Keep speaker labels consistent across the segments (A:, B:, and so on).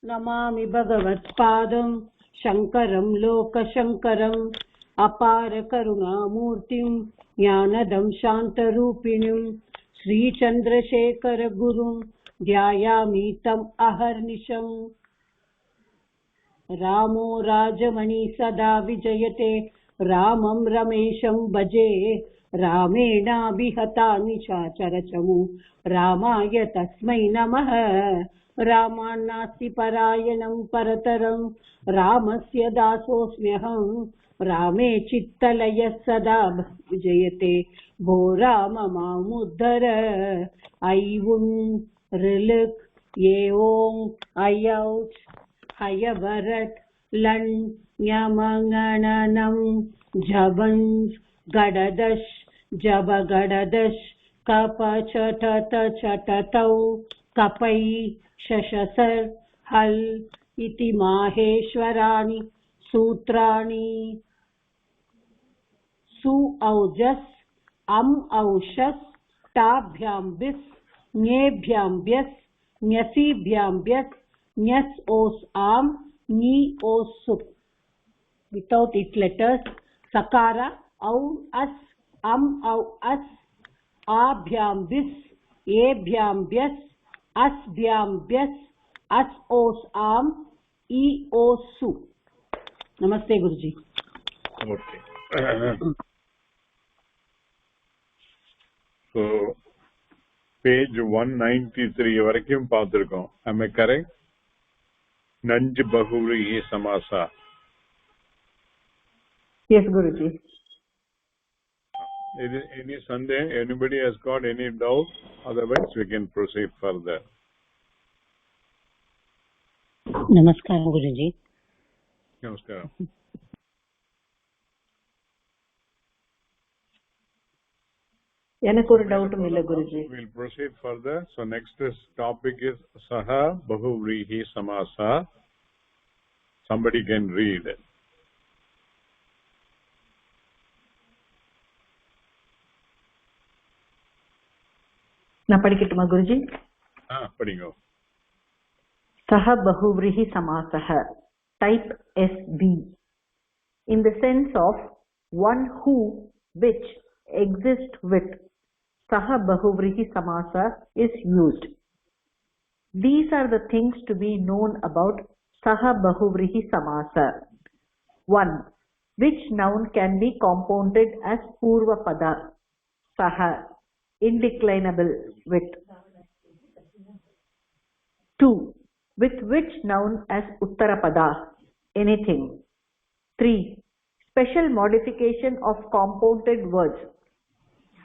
A: नमामि भगवत्पादं शङ्करं लोकशङ्करम् अपार करुणामूर्तिं ज्ञानदं शान्तरूपिणीं श्रीचन्द्रशेखर गुरुं ध्यायामि तम् अहर्निशम्। रामो राजमणि सदा विजयते रामं रमेशं भजे रामेणाभिहता निशाचरचमु रामाय तस्मै नमः। रामान्नास्ति परायणं परतरं रामस्य दासोऽस्म्यहं रामे चित्तलयः सदा विजयते भो राम मामुद्धर। ऐ उन् ऋलुक् ये ओं ऐऔट् हयवरट् लन् ञमङणनं झबञ् गडदश् जबगडदश् कपचटत चटतौ कपै शशसर् हल् इति माहेश्वराणि सूत्राणि। सु औजस् अम् औषस् ताभ्यां बिस् ङेभ्यां ब्यस् न्यसीभ्यां ब्यस् न्यस् ओस् आम् नी ओस् सुप्। Without its letters, sakara au as am au as abhyam bis ebhyam byas asbyam byas as os am e os su. Namaste Guruji.
B: Okay. So page 193 varakum paathirukom. Am I correct? Nanj bahuri samasa.
C: Yes, Guruji.
B: Any Sunday? Anybody has got any doubt? Otherwise, we can proceed further.
A: Namaskar Guruji.
B: Namaskar.
C: எனக்கு ஒரு டவுட்டும் இல்ல Guruji.
B: We'll proceed further. So next topic is Saha Bahuvrihi Samasa. Somebody can read it.
C: நான் படிக்கட்டுமா குருஜி?
B: படிங்க.
C: Saha Bahuvrihi Samasah, type SB, in the sense of one who, which, exist with. Saha Bahuvrihi Samasa is used. These are the things to be known about Saha Bahuvrihi Samasa. 1. Which noun can be compounded as Purva Pada? Saha, indeclinable with. 2. With which noun as Uttarapada? Anything. 3. Special modification of compounded words.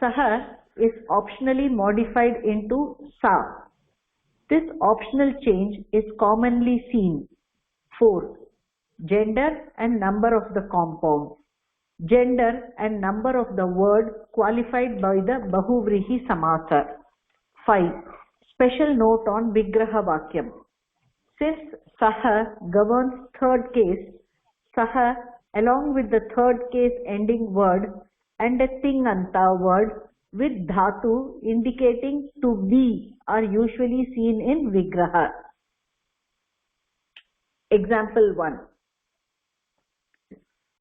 C: Saha is optionally modified into Sa. This optional change is commonly seen. 4. Gender and number of the compound. Gender and number of the word qualified by the Bahuvrihi Samasa. 5. Special note on Vigraha Vakyam. Since Saha governs third case, Saha along with the third case ending word and a Tinganta word with dhatu indicating to be are usually seen in Vigraha. Example 1.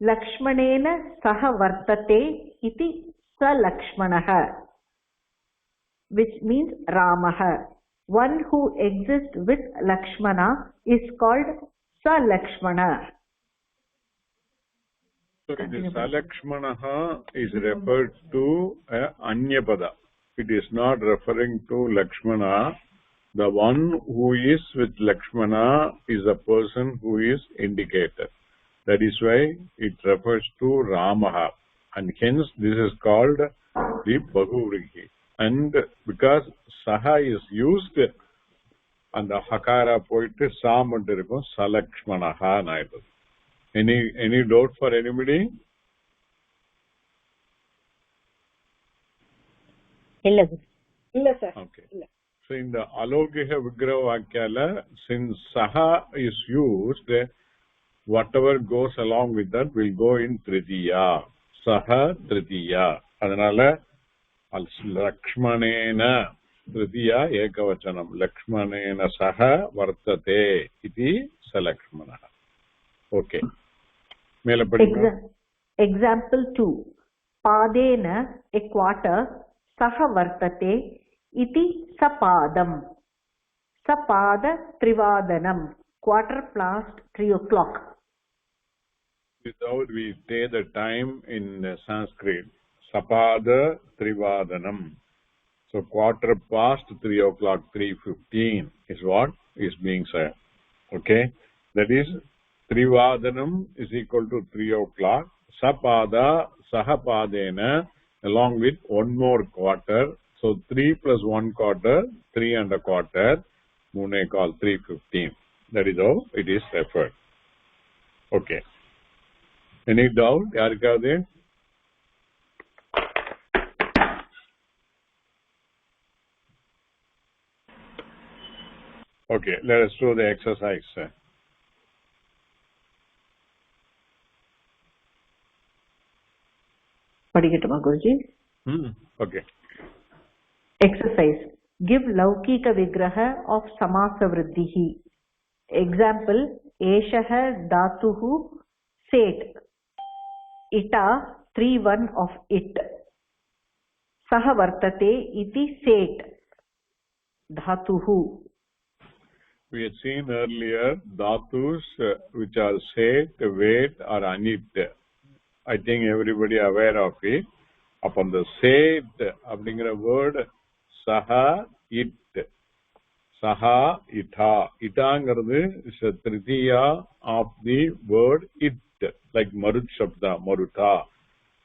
C: Lakshmanena saha vartate iti sa Lakshmanaha, which means Ramaha. One who exists with Lakshmana is called Sa Lakshmana.
B: So this Sa Lakshmanaha is referred to Anyapada. It is not referring to Lakshmana. The one who is with Lakshmana is the person who is indicated. That is why it refers to Ramaha, and hence this is called the Bahuvrihi. And because Saha is used, and the Hakara poitu Sa mattum irukum, Sa Lakshmanaha naidu. Any doubt for anybody?
A: Illa sir.
B: Okay. So in the Alokika Vigraha Vakyala, since Saha is used, whatever goes along with that will go in Tritiya. Saha Tritiya. Adanala Lakshmanena तृतीया एकवचनं लक्ष्मणेन सह वर्तते इति स लक्ष्मणः. Okay, मेले पडिंगा.
C: Example 2. Padena a quarter, saha vartate iti sapadam. Sapada trivadanam. Quarter past 3 o'clock.
B: Without we say the time in Sanskrit, sapada trivadanam. So quarter past 3 o'clock, 3:15 is what is being said. Okay, that is trivadanam is equal to 3 o'clock. Sapada sahapadena, along with one more quarter. So 3 plus 1 quarter, 3 and a quarter, mune call 3:15. That is how it is referred. Okay. Any doubt? Yarikade? Okay, let us do the exercise.
C: Padikitama Guruji.
B: Okay.
C: Exercise. Give laukika vigraha of samasa vriddhihi. Example, Eshaha dhatuhu set. Ita 3-1 of it. Saha vartate iti set. Dhatuhu.
B: We had seen earlier dhatus which are set, wait or anit. I think everybody aware of it. Upon the set அப்படிங்கிற word saha it, saha ita. Itangiradhu is a tritiya of the word it, like marut shabda, maruta.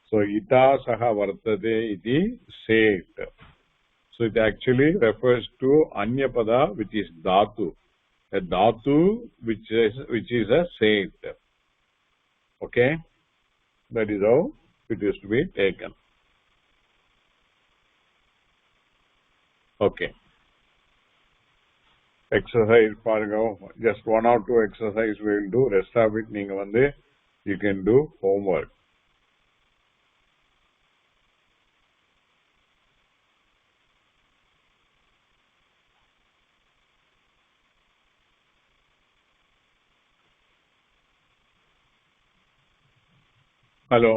B: So ita saha vartate iti set. So it actually refers to anyapada, which is dhatu. A dhatu which is a set. Okay, that is how it is to be taken. Okay, exercise பாருங்க. Just 1 or 2 exercise we will do. Rest of it நீங்க வந்து you can do homework. Hello.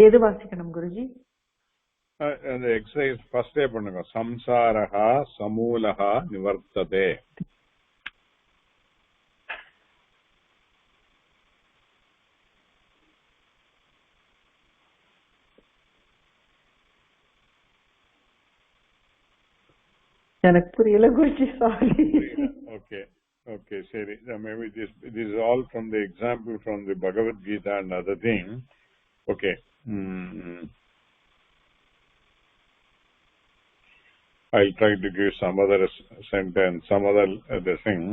C: எது வாசிக்கணும் குருஜி?
B: அந்த exercise ஃபர்ஸ்டே பண்ணுங்க. சம்சாரஹ சமூலஹ நிவர்த்ததே.
C: எனக்கு புரியல குருஜி, சாரி.
B: Okay, okay, சரி. Maybe this is all from the example from the Bhagavad Gita and other thing. Okay. I'll try to give some other sentence, some other thing.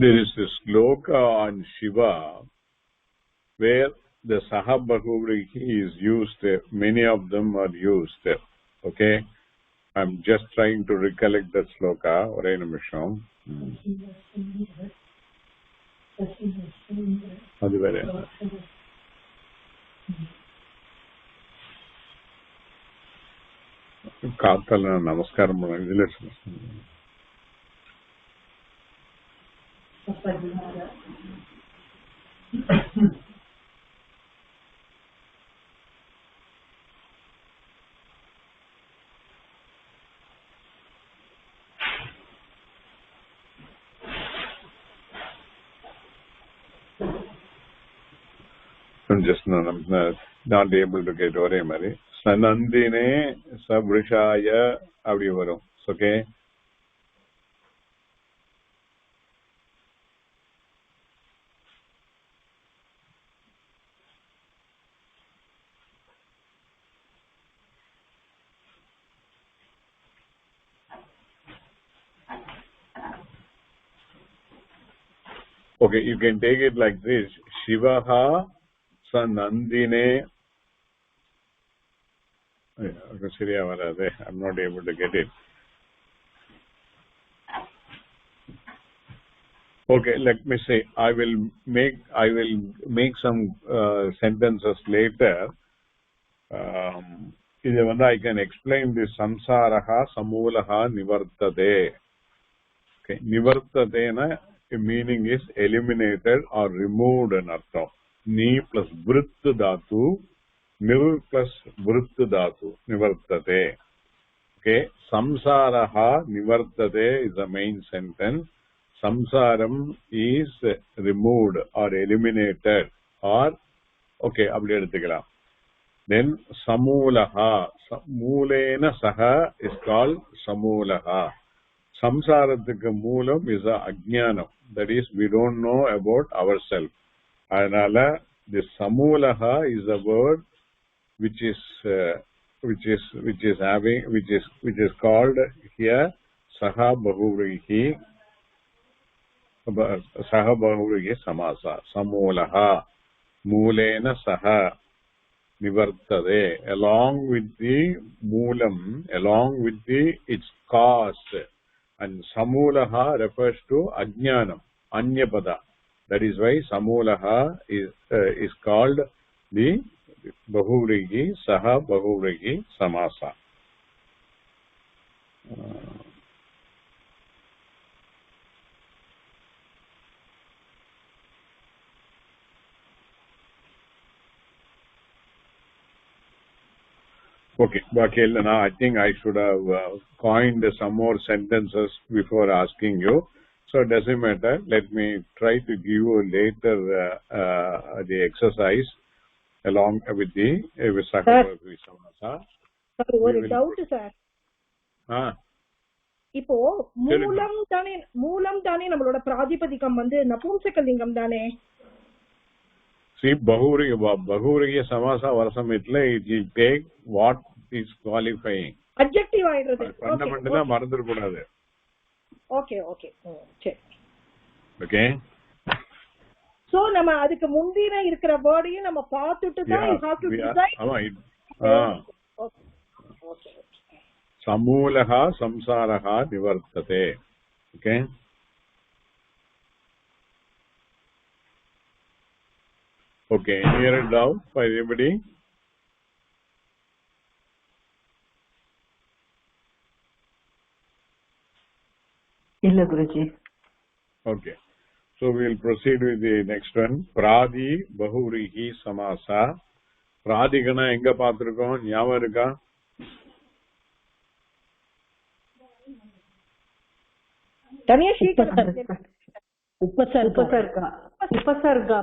B: There is a sloka on Shiva where the Sahabahuvrihi is used. Many of them are used. Okay, I'm just trying to recollect the sloka. Ore nimisham. Adu vere. Kaatala namaskaram panunga. I'm just not able to get ore mari. Sanandine sabrishaya அப்படி வரும். Okay. Okay, you can take it like this. Shivaha sa Nandine. I'm not able to get it. Okay, let me say. I will make some sentences later. I can explain this. Samsaraha samulaha nivartate. Okay, nivartate na meaning is eliminated or removed in artham. Ni plus vrit dhatu, nir plus vrit dhatu, nivartate. Okay, samsaraha nivartate is the main sentence. Samsaram is removed or eliminated or okay, abdi eduthukalam. Then samulaha, mulena saha is called samulaha. Samsarathukku moolam is a ajnanam, that is we don't know about ourselves. Adanal this samulaha is a word which is called here saha bahuvrihi samasa. Samulaha mulena saha nivartade, along with the moolam, along with its cause. And samulaha refers to ajnanam, anyapada. That is why samulaha is called the bahuvrihi saha bahuvrihi samasa. Okay, I think I should have coined some more sentences before asking you. So it doesn't matter. Let me try to give you later the exercise along with the Sahabahu Samasa.
D: ஒரு doubt sir. இப்போ மூலம் தானே நம்மளோட பிராதிபதிகம் நபும்சகலிங்கம் தானே?
B: See, Bahuvriya Samasa Varasamitla, it will take what is qualifying.
D: Adjective ஆயிடுறது.
B: Fundamentally மறந்துட கூடாது.
D: Okay. சரி.
B: Okay.
D: So நம்ம அதுக்கு முந்தின இருக்கிற வேர்டையும் நம்ம பார்த்துட்டு தான் you have to decide. Okay.
B: Samulaha samsaraha nivartate. Okay. Okay, hear it down for everybody.
C: Illa Guruji.
B: Okay, so we will proceed with the next one. Pradi bahuvrihi samasa. Pradigana enga paathirukkom nyavam iruka?
D: தனியா sheet
C: உபசர்கா 12 உபசர்கா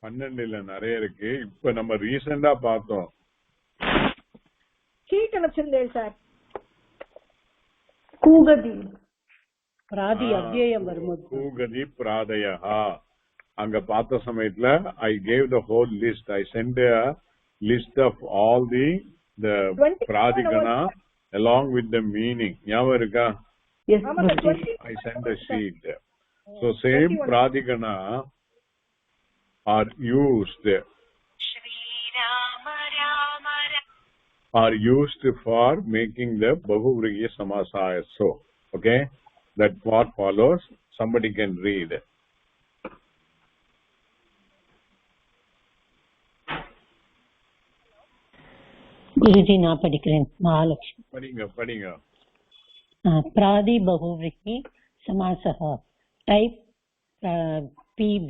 B: 12 இல்ல நிறைய இருக்கு. இப்ப நம்ம ரீசெண்டா பார்த்தோம்.
D: Sheet அனுப்பிச்சிருந்தேன் sir.
C: கூகதி
A: பிராதி அவ்யயம் வரும்போது
B: கூகதி பிராதயஹா அங்க பார்த்த சமயத்துல I gave the whole list. I sent a list of all the pradigana along with the meaning. ஞாபகம் இருக்கா?
C: Yes,
B: I sent a sheet. So same pradigana are used for making the bahuvriya samasa also. Okay, that what follows somebody can read.
A: Guruji நான் படிக்கிறேன். மகாலட்சுமி
B: படிங்க.
A: Pradi bahuvrihi samasaha. Type PB.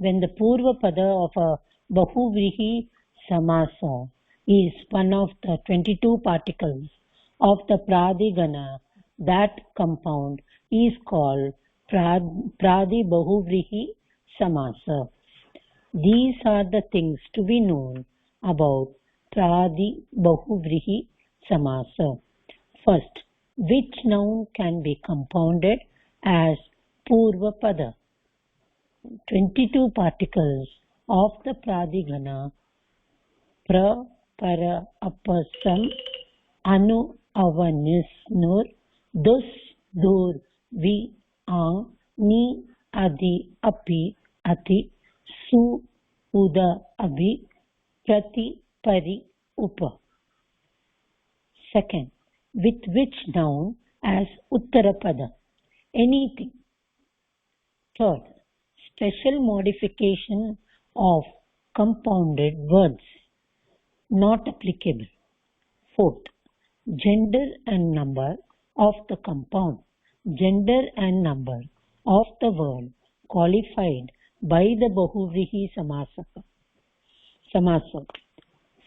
A: When the purva pada of a bahuvrihi samasa is one of the 22 particles of the pradigana, that compound is called pradi bahuvrihi samasa. These are the things to be known about pradi bahuvrihi samasa. First, which noun can be compounded as purva pada? 22 particles of the pradigana pra, para, apasam, anu, avanis, nur, dus, dur, vi, ang, ni, adi, api, ati, su, uda, abhi, prati, pari, upa. Second, with which noun as uttarapada, anything. Third, special modification of compounded words, not applicable. Fourth, gender and number of the compound, gender and number of the word qualified by the Bahuvrihi Samasa.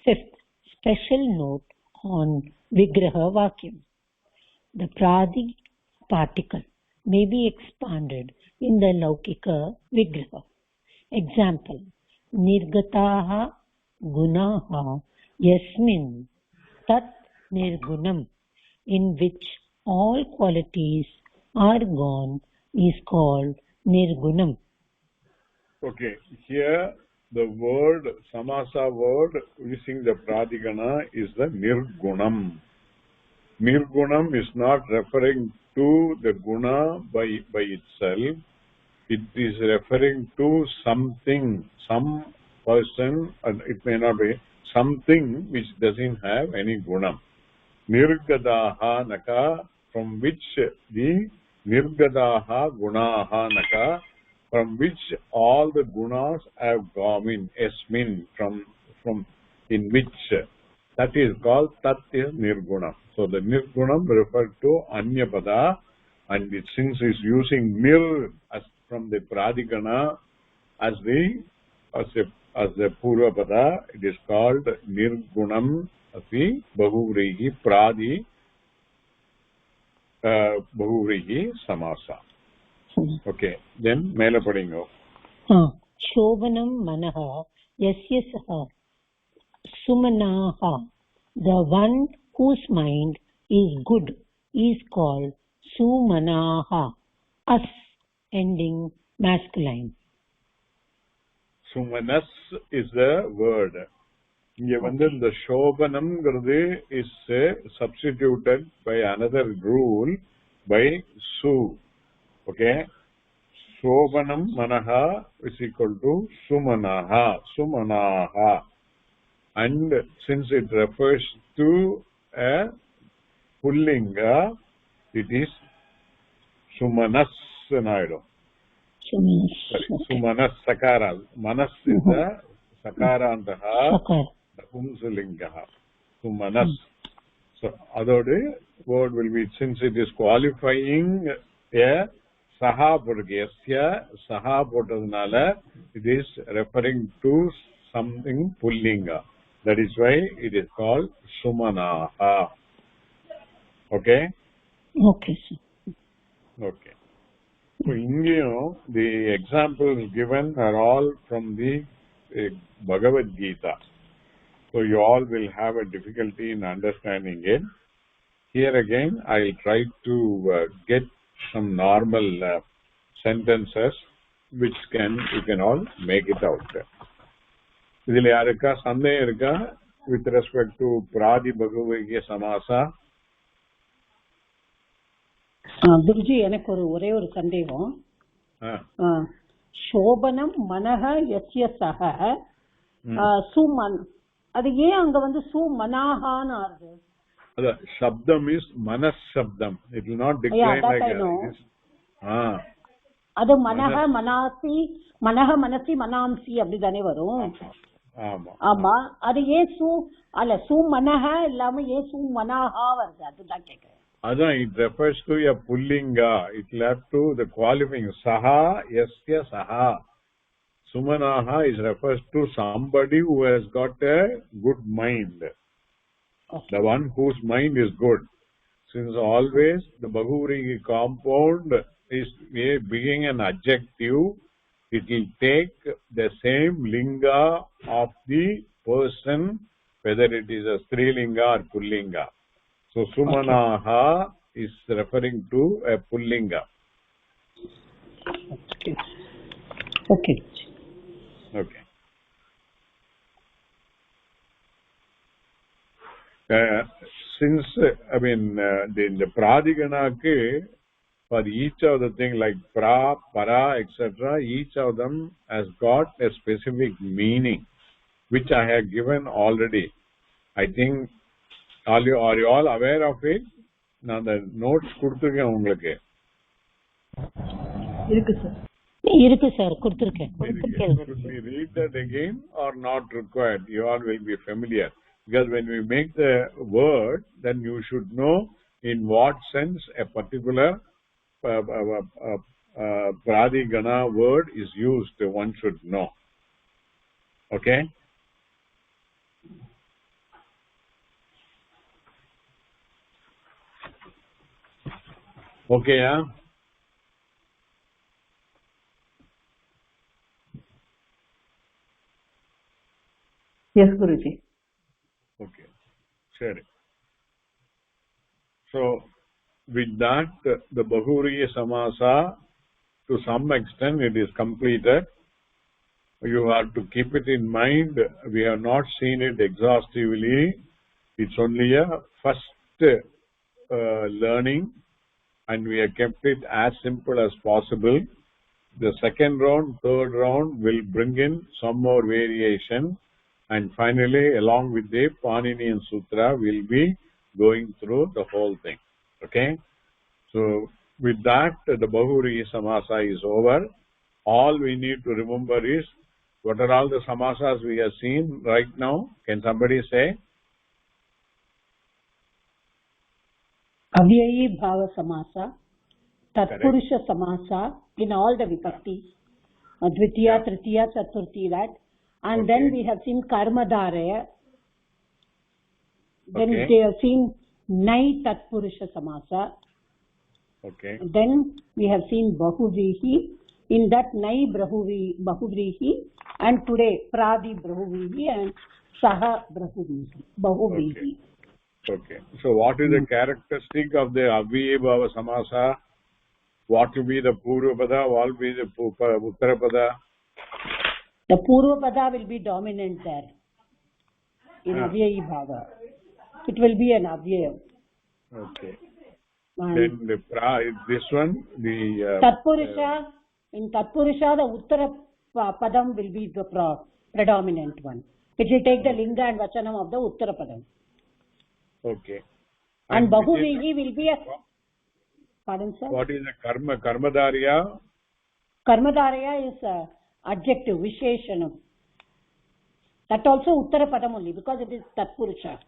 A: Fifth, special note on Vigraha Vakyam. The Pradi particle may be expanded in the Laukika Vigraha. Example, Nirgataha Gunaha Yasmin Tat Nirgunam, in which all qualities are gone, is called Nirgunam.
B: Okay, here the word, samasa word using the pradigana is the nirgunam. Nirgunam is not referring to the guna by itself. It is referring to something, some person, and it may not be something which doesn't have any gunam. Nirgadaha naka, from which the nirgadaha gunaha naka, from which all the gunas have gone in, esmin, from in which, that is called, tat is nirgunam. So the nirgunam refers to anyapada, and it, since is using nir as from the pradigana as the purvapada, it is called nirgunam api bahuvrihi pradi bahuvrihi samasa. Okay, then mela padingo.
A: Shobhanam manaha yasya saha sumanaha, the one whose mind is good is called sumanaha, as, ending masculine.
B: Sumanas is the word. இங்க வந்து இந்த சோபனம்ங்கிறது is substituted by another rule by su. Okay, Shobhanam manaha is equal to sumanaha, sumanaha, and since it refers to a pullinga, it is sumanas naido. Sumanas sakara, manas is the sakarantaha, the pumsalingaha, sumanas. So other word will be, since it is qualifying a saha purgesya, saha potadnala, it is referring to something pullinga. That is why it is called sumanaha. Okay?
A: Okay, sir.
B: Okay. So in the examples given are all from the Bhagavad Gita. So you all will have a difficulty in understanding it. Here again, I will try to get some normal sentences which you can all make it out. Idhila yarukka sandeham irukka with respect to Pradi Bhagavagya Samasa?
D: Guruji எனக்கு ஒரே ஒரு சந்தேகம். சோபனம் மனஹ யஸ்ய சஹ சுமன், அது ஏன் அங்க வந்து சுமனாஹான்னு ஆகுது?
B: The shabdam is manas shabdam. It will not decline like this.
D: அது மனஹ மனாசி, மனஹ மனசி மனாம்சி அப்படிதானே வரும்? ஆமா. அது ஏன் சு மனஹ இல்லாம ஏன் சு மனாஹா வருது? அதுதான் கேக்குறேன்.
B: Adan, it refers to a pullinga. It will have to the qualifying saha, yasya saha. Sumanaha is refers to somebody who has got a good mind. Okay. The one whose mind is good. Since always the Bahuvrihi compound is being an adjective, it will take the same linga of the person, whether it is a Strilinga or Pullinga. So Sumanaha is referring to a Pullinga.
A: Okay.
B: Okay. Since, I mean, the Pradigana, for each of the thing like pra, para, etc., each of them has got a specific meaning, which I have given already. I think, are you all aware of it? Now the notes கொடுத்திருக்கேன் உங்களுக்கு.
A: இருக்கு sir, கொடுத்திருக்கேன்.
B: Should we read that again or not required? You all will be familiar. Because when we make the word, then you should know in what sense a particular pradigana word is used. One should know. Okay? Okay, yeah?
C: Yes, Guruji.
B: Okay. Sure. So, with that, the Bahuriya Samasa, to some extent, it is completed. You have to keep it in mind. We have not seen it exhaustively. It's only a first learning, and we have kept it as simple as possible. The second round, third round will bring in some more variation, and finally, along with the Paninian Sutra, we'll be going through the whole thing. Okay? So, with that, the Bahuriya Samasa is over. All we need to remember is, what are all the samasas we have seen right now? Can somebody say?
D: Avyayi Bhava Samasa, Tatpurusha Samasa, in all the vibhaktis, Dvitiya, Tritiya, Chaturthi, that. And then we have seen Karmadharaya. Then they have seen Nai Tatpurusha Samasa.
B: Okay.
D: Then we have seen Bahuvrihi. In that Nai Bahuvrihi. And today Pradi Bahuvrihi and Saha Bahuvrihi.
B: Okay. So what is the characteristic of the Avyayi Bhava Samasa? What will be the Purvapada? What will be the Uttarapada?
D: The Purvapada will be dominant there in Avyayi Bhava. It will be an Avyaya.
B: Okay. Then this one, the
D: Tatpurusha. In Tatpurusha, the Uttara Padam will be the predominant one. It will take the Linga and Vachanam of the Uttara Padam.
B: Okay.
D: And Bahuvrihi will be a... Pardon, sir?
B: What is the Karmadharya?
D: Karmadharya is a adjective, Visheshanam. That also Uttara Padam only, because it is Tatpurusha.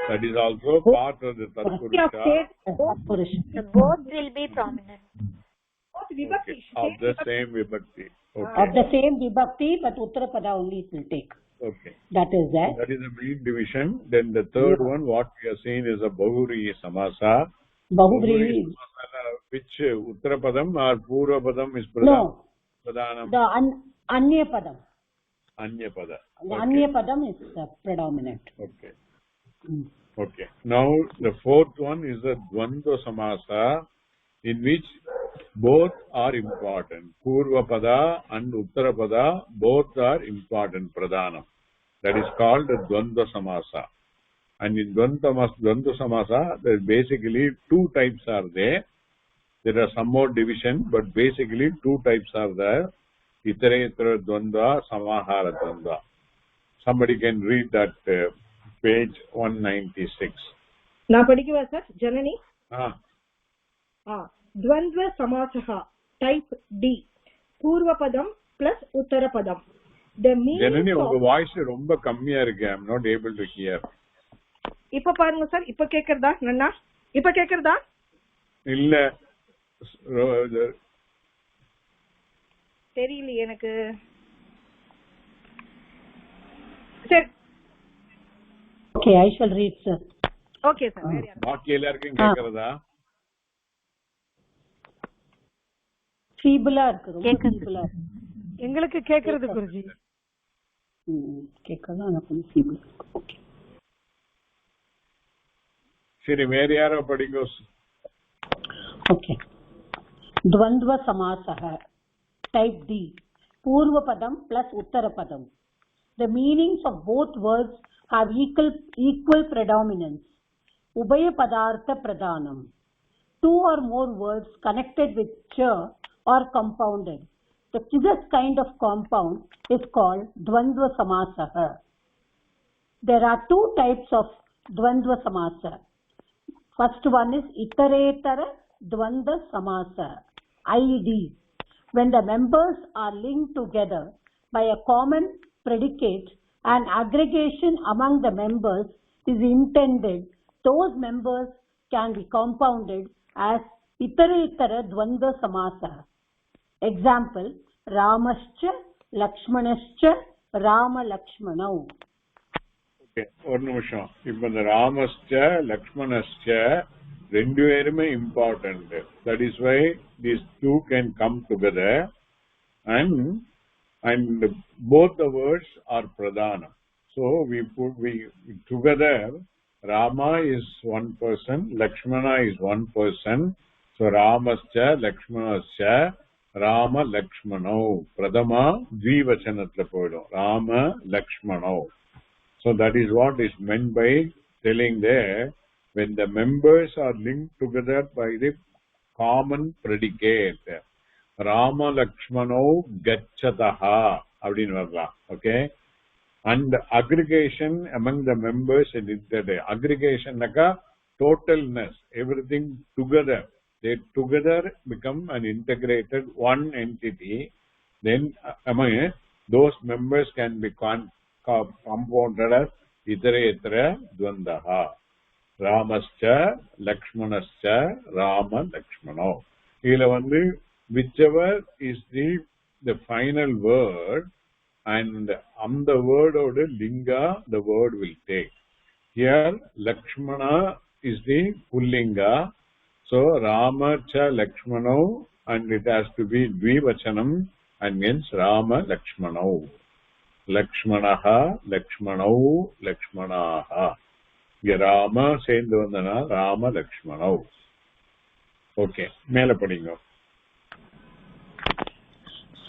B: That is also part of the Tatpurusha.
E: Both will be prominent.
B: Okay. Of the same vibhakti. Okay.
D: Of the same vibhakti, but Uttara Pada only it will take.
B: Okay.
D: That is that.
B: That is the main division. Then the third one, what we are saying is a Bahuriya Samasa.
D: Bahuvrihi.
B: Which Uttara Padam or Purva Padam is Pradhanam?
D: No.
B: Pradhanam.
D: The Anya Padam.
B: Anya Pada.
D: The Anya Padam is predominant.
B: Okay. Okay. Now the fourth one is the Dvandva Samasa, in which both are important. Purva Pada and Uttara Pada, both are important, Pradhanam. That is called the Dvandva Samasa. And in Dvandva Samasa, there are basically two types are there. There are some more division, but basically two types are there. Itara Itara Dvandva, Samahara Dvandva. Somebody can read that page 196.
F: Na padikava sir, Janani? Dvandva Samasaha, type D. Purva Padam plus Uttara Padam. The meaning
B: Janani, unga voice romba kammiya irukku. I am not able to hear.
F: இப்ப பாருங்க sir, இப்ப கேக்குறதா நன்னா? இப்ப கேக்குறதா?
B: இல்ல
F: தெரியல எனக்கு. சரி.
D: Okay, I shall read, sir.
F: Okay, sir.
B: பாக்கி எல்லாருக்கும் கேக்குறதா?
D: ஃபீபிளா இருக்கு, ரொம்ப ஃபீபிளா இருக்கு.
F: எங்களுக்கு கேக்குறது குருஜி.
D: கேக்குறதா எனக்கு ஃபீபிள். ஓகே.
B: சரி, வேற யாரோ படிங்க.
D: Okay. Dvandva Samasaha, type D. Purva Padam plus Uttara Padam. The meanings of both words have equal predominance. Ubaya Padartha Pradhanam. two or more words connected with cha are compounded. This kind of compound is called dvandva samasah. There are two types of dvandva samasa. First one is itaretara dvandva samasa, ID. When the members are linked together by a common predicate and aggregation among the members is intended, those members can be compounded as itaretara dvandva samasa. Example, Ramascha, Lakshmanascha, Rama Lakshmanau.
B: Okay, ஒரு நிமிஷம். இப்ப இந்த ராமஸ்ச லக்ஷ்மணஸ்ச ரெண்டு பேருமே important. That is why these two can come together and both the words are pradhana. So we together, Rama is one person, Lakshmana is one person. So Ramascha, Lakshmanascha, Rama Lakshmanau. Pradhama dvivachanathla poidum. Rama Lakshmanau. So that is what is meant by telling there, when the members are linked together by the common predicate. Rama Lakshmanau gacchataha abdin varla. Okay. And aggregation among the members in the aggregation naka totalness, everything together. They together become an integrated one entity. Then among those members can be compounded as itaretara dvandaha. Ramascha, Lakshmanascha, Rama Lakshmanau. Here whichever is the final word, and on the word or the linga the word will take. Here Lakshmana is the pullinga, so Rama cha Lakshmanau, and it has to be dvivachanam, and means Rama Lakshmanau. Lakshmanaha, Lakshmanau, Lakshmanaha. Here Rama சேர்ந்து வந்தனா Rama Lakshmanau. Okay, மேல படிங்க.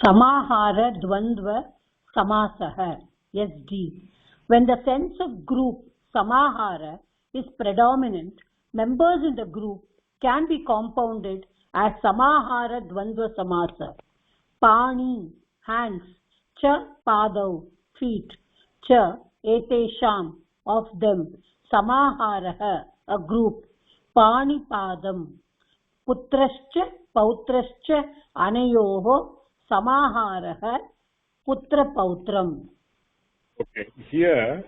D: Samahara dvandva samasah, SD. When the sense of group samahara is predominant, members in the group can be compounded as samahara dvandva samasa. Pani, hands, cha padau, feet, cha etesham, of them, samahara, a group, pani padam, putrascha pautrascha anayoho samahara putra pautram.
B: Okay, here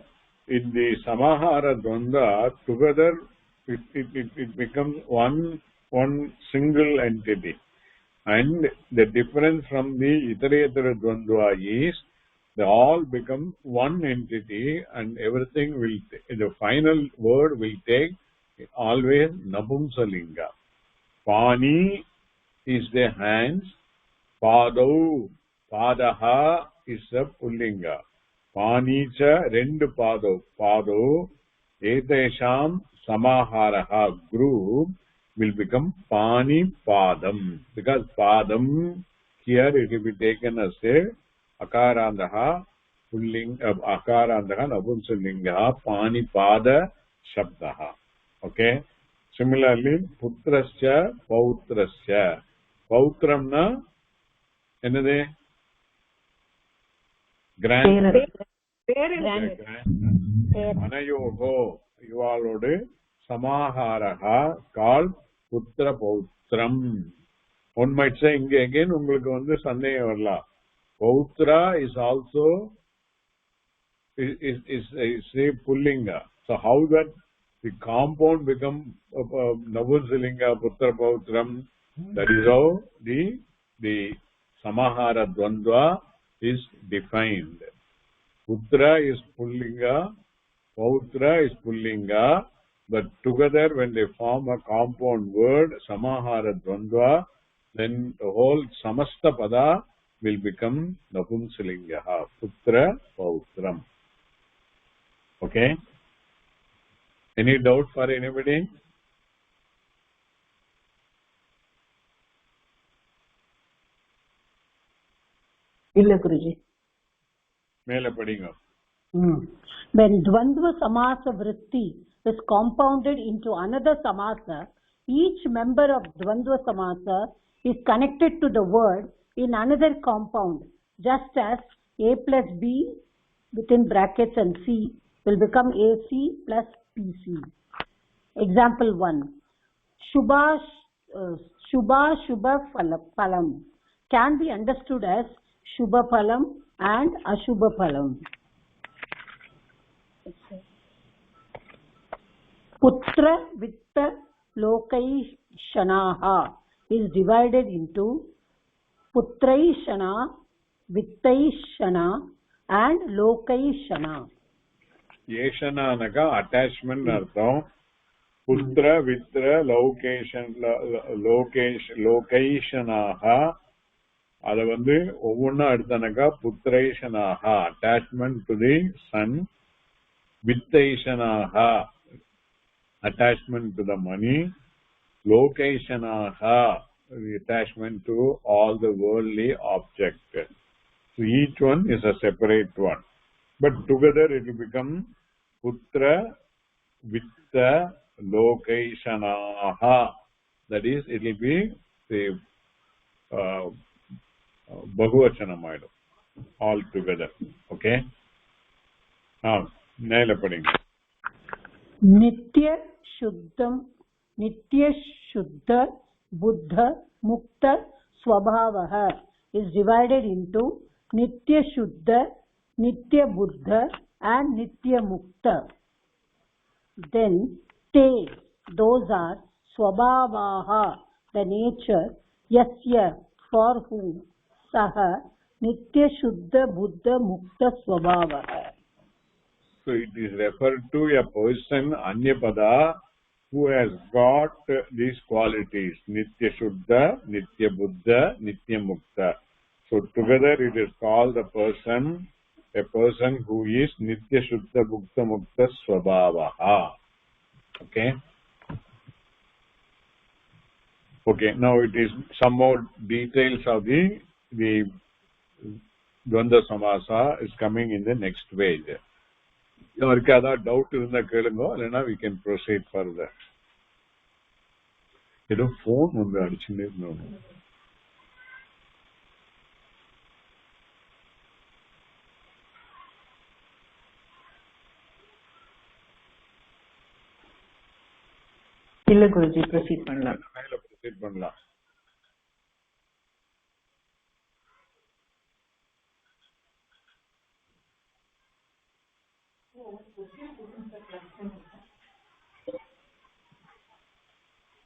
B: in the samahara dvanda, together it becomes one single entity, and the difference from the itaretara dvandva is they all become one entity, and everything will, the final word will take always napumsalinga. Pani is the hands, padau, padaha is a pullinga. Pani cha rendu padau, padau, etesham samaharaha, group will become pani padam, because padam here it will be taken as a akarandaha pullinga, akarandaha napumsalinga, pani pada shabdaha. Okay. Similarly, putrascha pautrascha. Pautramna என்னது? Anayoho, இவாளோடு சமாஹாரஹா கால் புத்திர பௌத்ரம். One might say, இங்க again உங்களுக்கு சந்தேகம் வரலாம். Pautra is also is a pullinga. So how that the compound become Navunsalinga Putra Pautram, that is how the Samahara Dvandva is defined. Putra is Pullinga, Pautra is Pullinga, but together when they form a compound word, Samahara Dvandva, then the whole Samasta Pada will become Navunsalinga, Putra Pautram. Okay? Any doubt for anybody?
C: illa Guruji.
B: Mela padinga.
D: When dvandva samasa vritti is compounded into another samasa, each member of Dvandva Samasa is connected to the word in another compound, just as A plus B within brackets and C will become AC plus PC. Example 1. Shubha Shubha Phalam can be understood as Shubha Phalam and Ashubha Phalam. Putra Vitta Lokaishanaha is divided into Putraishana, Vittaishana and Lokaishana.
B: Yeshananaga attachment artham. Putra Vitra Lokaishanaha அது வந்து ஒவ்வொன்னா எடுத்தனக்கா புத்திரைஷனாக attachment to the son, vittaishanaha attachment to the money, lokaishanaha the attachment to all the worldly objects. So each one is a separate one, but together it will become putra vitta lokaishanaha. That is, it will be the Bahuvachanam all together. Okay? Now, Naila padinga.
D: Nitya Shuddha Buddha Mukta Swabhavaha is divided into Nitya Shuddha, Nitya Buddha and Nitya Mukta. Then Te, those are Swabhavaha, the nature, Yasya, for whom, Saha, Nitya Shuddha Buddha Mukta Swabhavaha.
B: So it is referred to a person, Anyapada, who has got these qualities, Nitya Shuddha, Nitya Buddha, Nitya Mukta. So together it is called a person who is Nitya Shuddha Buddha Mukta Swabhavaha. Okay? Okay, now it is some more details of the Dvandva Samasa is coming in the next page. யாருக்கு ஏதாவது doubt இருந்தா கேளுங்க, இல்லைன்னா we can proceed further. ஏதோ phone வந்து அடிச்சுட்டே இருந்தோம்.
C: இல்ல குருஜி, ப்ரொசீட் பண்ணலாம்.
B: மேல ப்ரொசீட் பண்ணலாம்.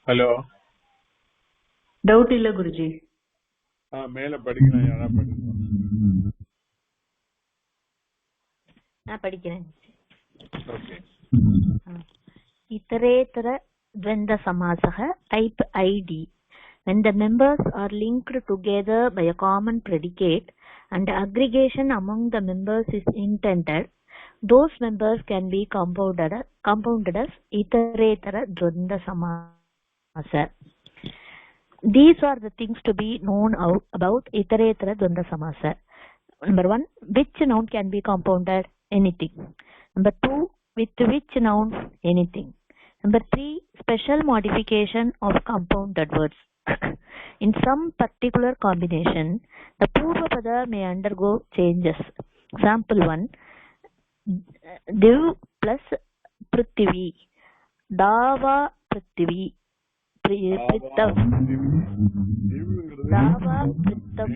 B: ஹலோ,
C: டவுட் இல்ல குருஜி.
B: மேல படிக்கணும், யாரா படிக்கணும்?
E: நான் படிக்கிறேன்.
B: Okay.
E: Iteretara Dvandva Samasah, type ID. When the members are linked together by a common predicate and aggregation among the members is intended, those members can be compounded as Iteretara Dvandva Samasa. These are the things to be known about Iteretara Dvandva Samasa. Number 1, which noun can be compounded? Anything. Number 2, with which noun? Anything. Number 3, special modification of compounded words. In some particular combination, the Purvapada may undergo changes. Example 1, Div plus Prithvi, Dava Prithvi, Pritham, Dava Pritham.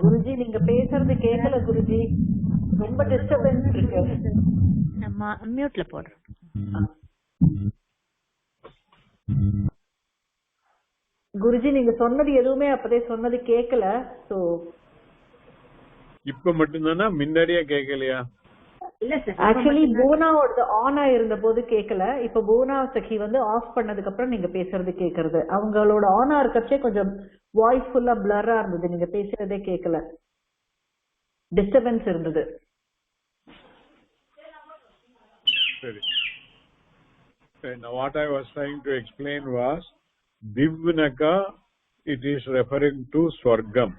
C: Guruji, நீங்க பேசுறது கேட்கல குருஜி, ரொம்ப disturbance இருக்கு.
E: நம்ம மியூட்ல போடுறோம்.
C: குருஜி, நீங்க சொன்னது எதுவுமே அப்பதே சொன்னது கேட்கல. சோ
B: இப்ப மட்டும்தானா, முன்னாடியே கேட்கலையா?
C: ஆக்சுவலி பூனாவோட ஆனா இருந்த போது கேட்கல. இப்ப பூனா சഖி வந்து ஆஃப் பண்ணதுக்கு அப்புறம் நீங்க பேசுறது கேக்குறது. அவங்களோட ஆனா இருக்கச்சே கொஞ்சம் வாய்ஸ் ஃபுல்லா பிளரா இருந்தது, நீங்க பேசுறதே கேட்கல, டிஸ்டர்பன்ஸ் இருந்தது.
B: சரி. Now what I was trying to explain was Divnaka, it is referring to Swargam.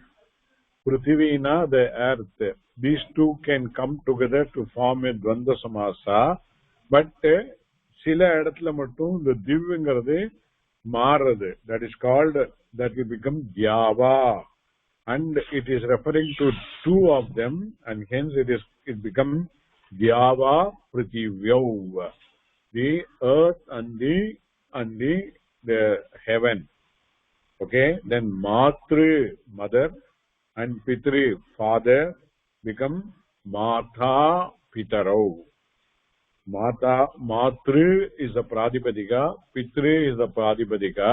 B: Prithivina, the earth. These two can come together to form a Dvanda Samasa. But சில இடத்துல மட்டும் இந்த திவ்ங்கிறது மாறுறது. That is called, that will become Dyava. And it is referring to two of them, and hence it becomes Dyava Prithivyav. The earth and the heaven. Okay, then Matru, mother, and Pitri, father, become Matha Pitarau. Matru is the Pradipadika, Pitri is the Pradipadika.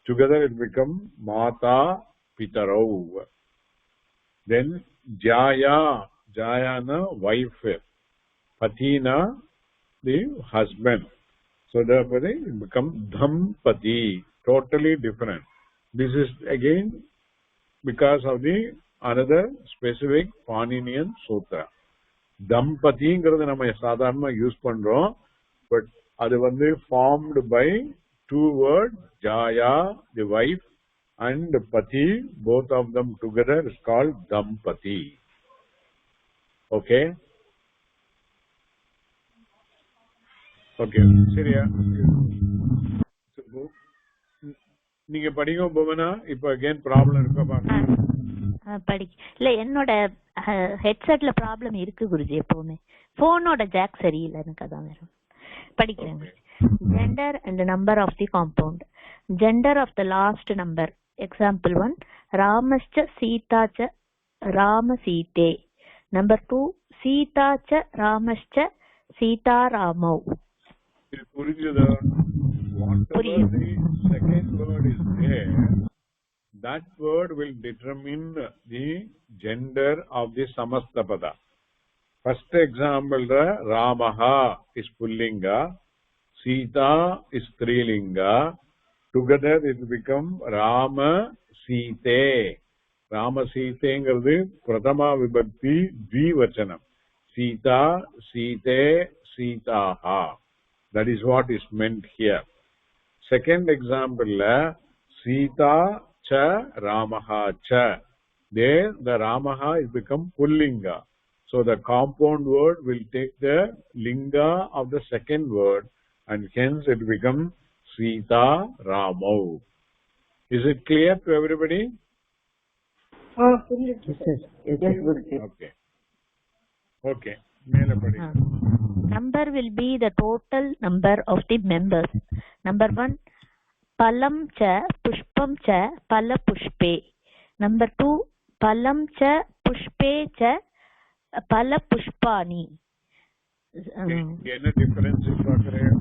B: Together it becomes Mata Pitarau. Then Jayana, wife. Patina, the husband. So therefore it becomes Dhampati. Totally different. This is again because of the another specific Paninian Sutra. Dhampatiங்கிறது நம்ம சாதாரணமா use பண்றோம், but அது formed by two words, Jaya, the wife, and Pati, both of them together is called Dhampati. Okay? Okay, சரியா? நீங்க படிங்க புவனா. இப்ப again problem இருக்கா பாருங்க.
E: படி இல்ல, என்னோட ஹெட்செட்ல ப்ராப்ளம் இருக்கு குருஜி. எப்பவுமே போனோட ஜாக் சரியில்லை, எனக்கு அதான் வேணும். படிக்கிறேன். Gender and number of the compound. Gender of the last number. Example 1, ராமஸ்ச சீதாச்ச ராம சீதே. நம்பர் 2, சீதாச்ச ராமஸ்ச சீதா ராமௌ.
B: புரிஞ்சுதா? Whatever the second word is there, that word will determine the gender of the Samastapada. First example, Ramaha is Pullinga, Sita is Strilinga. Together it become Rama Site. Rama Site engiradhu Prathama Vibhakti Dvivachanam. Sita, Site, Sitaha. That is what is meant here. Second example, Sita cha Ramaha cha. There the Ramaha is become Pullinga. So the compound word will take the linga of the second word, and hence it becomes Sita Ramau. Is it clear to everybody? Okay. Okay.
E: Number will be the total number of the members. Number 1, palam cha pushpam cha pala pushpe. Number 2, palam cha pushpe cha pala pushpani.
B: என்ன difference பார்க்கிறேன்?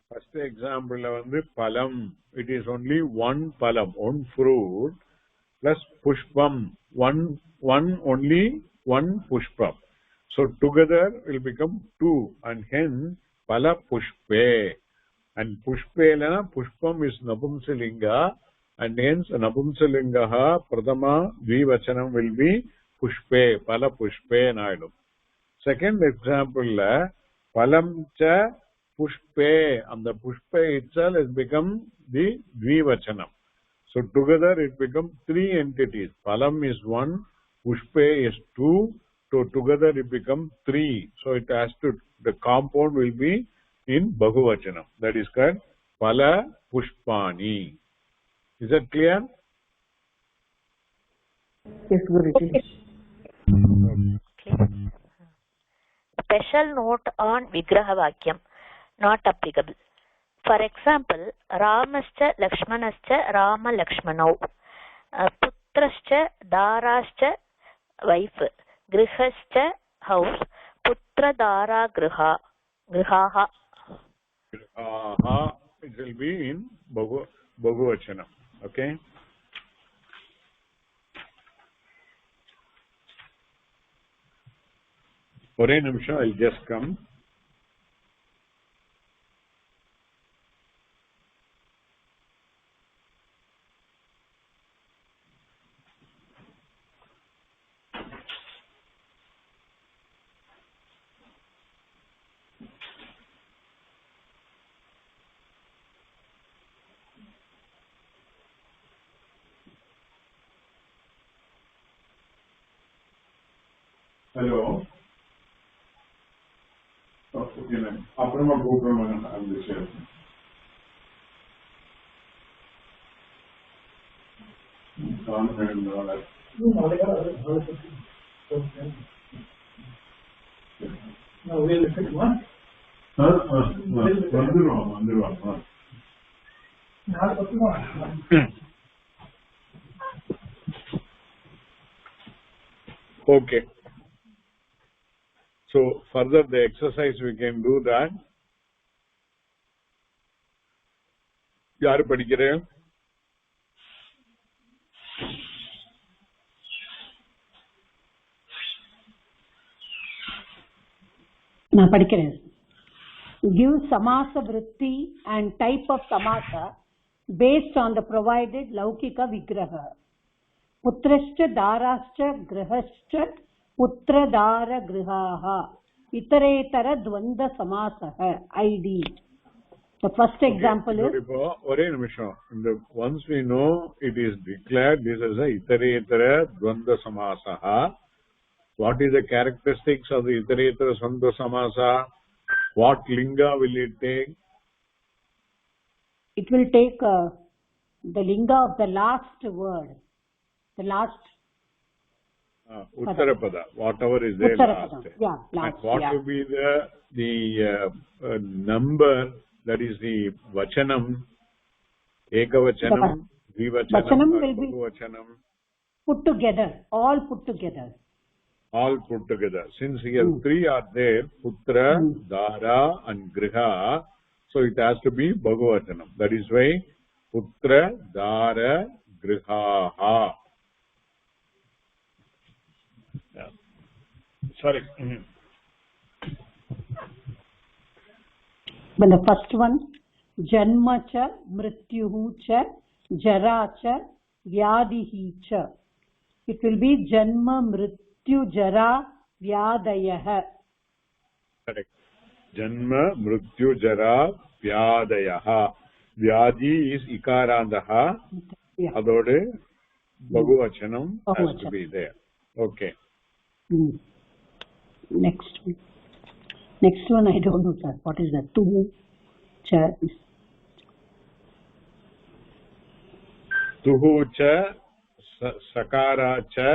B: First எக்ஸாம்பிள்ல பழம், it is only one palam, one fruit, plus pushpam, only one pushpam. So together will become two, and hence pala pushpe. And pushpe lana pushpam is napumsalinga, and hence napumsalinga prathama dvivachanam will be pushpe, pala pushpe naidum. Second example la palam cha pushpe, and the pushpe itself has become the dvivachanam. So together it becomes three entities. Palam is one, pushpe is two, so together it becomes three. So it has to, the compound will be in Bahuvachanam. That is called Pala Pushpani. Is that clear?
C: Yes, Guruji.
E: Special note on Vigraha Vakyam, not applicable. For example, Ramascha Lakshmanascha Rama Lakshmanau. Putrascha Darascha wife. Grihascha house. Putra Dara Griha. Grihaha.
B: It will be in Bahuvachanam. Okay? ஒரே நிமிஷம், I'll just come. Hello. Okay, அப்புறமா கூப்பிடுறோம் அந்த விஷயம். வந்துருவான். Okay. So further the exercise we can do that. யாரு படிக்கிறேன்?
D: நான் படிக்கிறேன். Give samasa vritti and type of samasa based on the provided laukika vigraha. Putrascha darascha grihascha putradara grihaha. Itaretara dvanda samasah. ID. The first example is.
B: ஒரே நிமிஷம். Once we know it is declared this is a itaretara dvanda samasah. What is the characteristics of the itaretara dvanda samasa? What linga will it take?
D: It will take the linga of the last word. The last.
B: Uttarapada. Whatever is there last.
D: Yeah, last.
B: And what will be the number that is the vachanam? Ekavachanam, dvivachanam, bahuvachanam.
D: Put together. All put together.
B: All put together. Since here three are there, putra, dara and griha, so it has to be bahuvachanam. That is why putra, dara, grihaha. Yeah. Sorry.
D: But the first one, janma cha, mrityuhu cha, jara cha, vyadihi cha. It will be janma, mrityu, jara, vyadayah.
B: Correct. Janma, mrityu, jara, vyadayah. Vyadi is ikarandaha. Adode bahuvachanam has to be there. Okay.
D: Next one I don't know, sir. What is that? Tu cha.
B: Tuhu cha, sakara cha,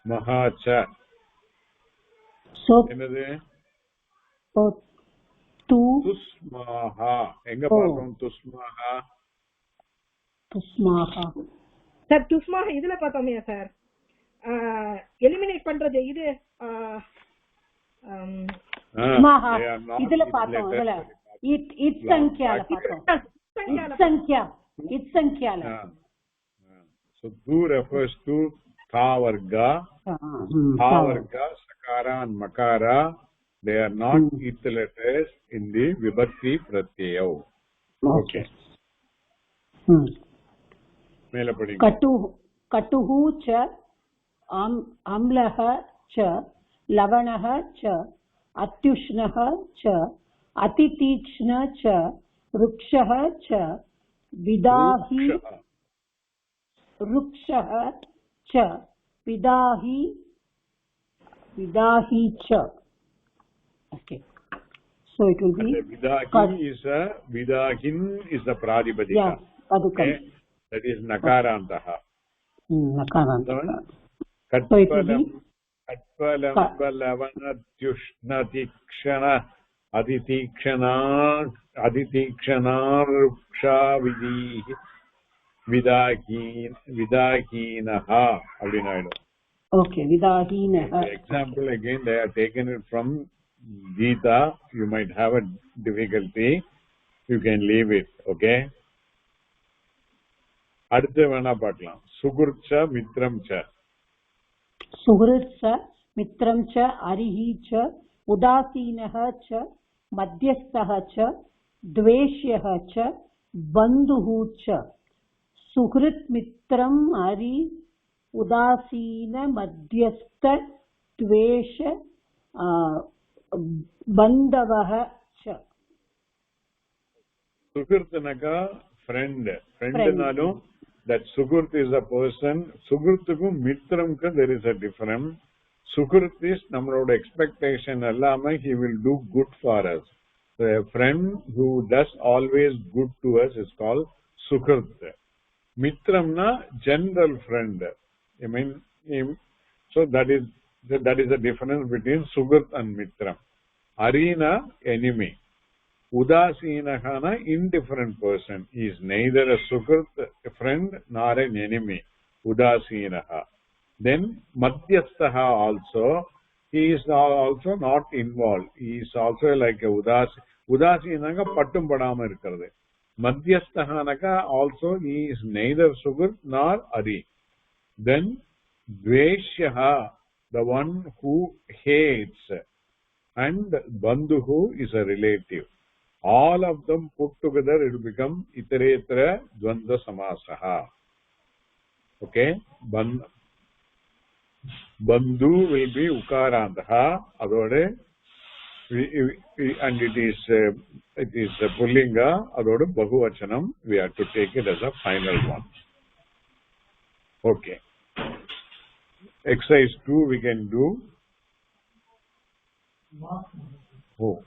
B: maha cha.
D: So.
B: என்னது?
D: Tu.
B: Tusmaha. எங்க பார்த்தோம் tusmaha?
D: Tusmaha.
F: Sir tusmaha இதுல பார்த்தோமே sir. Eliminate பண்றது இது
D: tusmaha இதுல பார்த்தோம். இதுல it sankhyaல பார்த்தோம். it sankhyaல.
B: So tu refers to tha varga, tha varga, sakara and makara. They are not it letters in the vibhakti pratyaya. Okay. மேல படிங்க.
D: katuhu cha, amlah cha, lavanah cha, atyushnah cha, atitikshna cha, rukshah cha, vidahi rukshah cha, vidahi cha. Okay, so it will be
B: vidahin is the pradipadika.
D: Yeah,
B: okay? That is nakarantaha.
D: Nakarantaha.
B: Katpalam balavanatyushnatikshanah aditikshana ruksha vidahinaha abdinayidu.
D: Okay, vidahinaha.
B: Example again they are taken it from Gita. You might have a difficulty. You can leave it. Okay. அடுத்து வேணா பார்க்கலாம். சுகுர்ச்ச மித்ரம் ச.
D: சுகுர்ச்ச மித்ரம் ச அரிஹி ச உதாசீனஹ ச மத்யஸ்தஹ ச द्वेष्यः च बन्धुः च. सुहृत् मित्रम् अरि उदासीन मध्यस्थ द्वेष बन्धवः च.
B: सुहृत्नका friend Nalo that suhrt is a person. Suhrtukum mitramku there is a difference. Sukrit is nammaloda expectation allama he will do good for us. So a friend who does always good to us is called Sukrit. Mitramna general friend. I mean, so that is the difference between Sukrit and Mitram. Arina enemy. Udasinahana indifferent person. He is neither a Sukrit friend nor an enemy. Udasinaha. Then Madhyastaha also, he is also not involved. He is also like a Udasinanga pattum padama irukkiradhu. Madhyastahanaka also he is neither Sukrit nor Ari. Then Dveshyaha, the one who hates, and Bandhuhu is a relative. All of them put together it will become Itaretra Dvandva Samasaha. Okay? Bandhu will be Ukarantaha, adode, and it is Pullinga, adode Bahuvachanam. We have to take it as a final one. Okay. Exercise 2 we can do. Oh.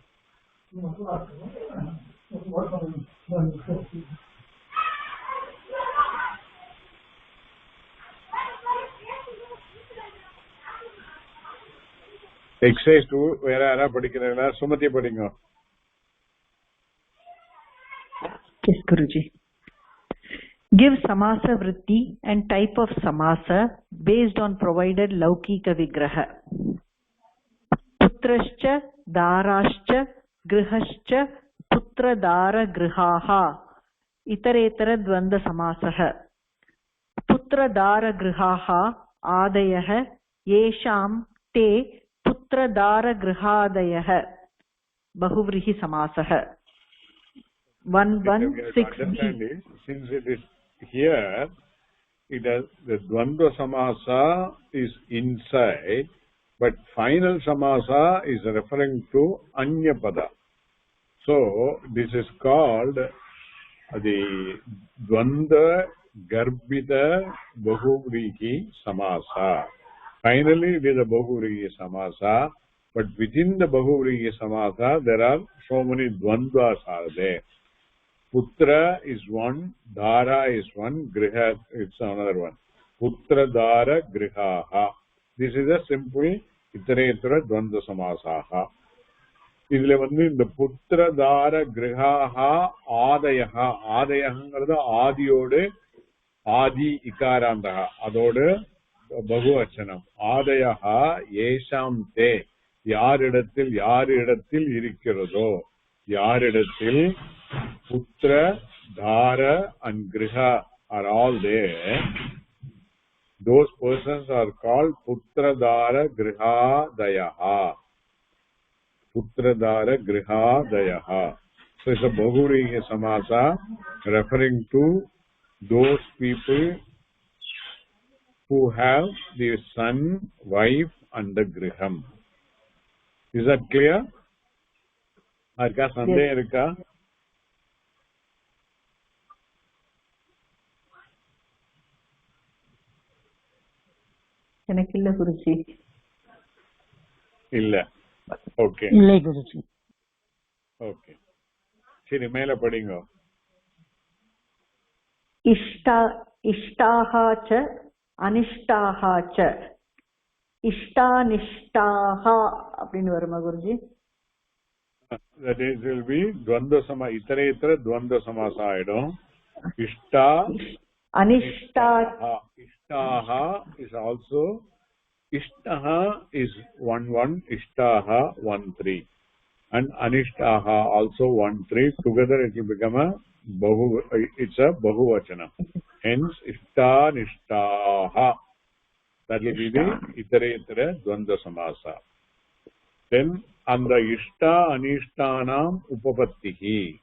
B: Exercise 2 where are padikirala Sumati padinga.
C: Yes, Guruji. Give samasa vritti and type of samasa based on provided laukika vigraha. Putrascha darascha grihascha putra dara grihaha itaretara dvanda samasaha. Putra dara grihaha adayah yesham te putra dara grihadayah bahuvrihi samasaha. 116b.
B: Since it is here, it has the Dvandva Samasa is inside, but final Samasa is referring to Anyapada. So this is called the Dvandva Garbhita Bahuvrihi Samasa. Finally it is a Bahuvrihi Samasa, but within the Bahuvrihi Samasa there are so many Dvandvas are there. Putra is one, Dara is one, Griha is another one. Putra Dara Grihaha. This is a simple Itaretara Dvandva Samasaha. Idhile vandu இந்த Putra Dara Grihaha Adayaha. Adayahangrada Adiyodu Adi Ikarandaha. Adodu Bahuvachanam. Adayaha Yesham Te. யாரிடத்தில் இருக்கிறதோ யாரிடத்தில் Putra, Dhara and Griha are all there. Those persons are called Putra, Dhara, Griha, Dayaha. Putra, Dhara, Griha, Dayaha. So it's a Bahuvrihi Samasa referring to those people who have the son, wife and the Griham. Is that clear? Arka Sunday Erika?
C: எனக்கில்ல Guruji.
B: இல்ல. Okay.
A: இல்லை Guruji.
B: Okay. சரி மேல படிங்க.
C: இஷ்டாஹ ச அனிஷ்டாஹ ச. இஷ்டானிஷ்டாஹ அப்படின்னு வருமா Guruji?
B: That is will be Dvandva Sama Itaretara Dvandva Samasa ஆயிடும். Ishta
C: Anishtaha.
B: Ishtaha is also Ishtaha is 1-1, Ishtaha 1-3, and Anishtaha also 1-3. Together it will become a it's a Bahuvachana. Hence Ishtanishtaha. That will be the Itaretara Dvandva Samasa. Then andha Ishta Anishtanam Upapattihi.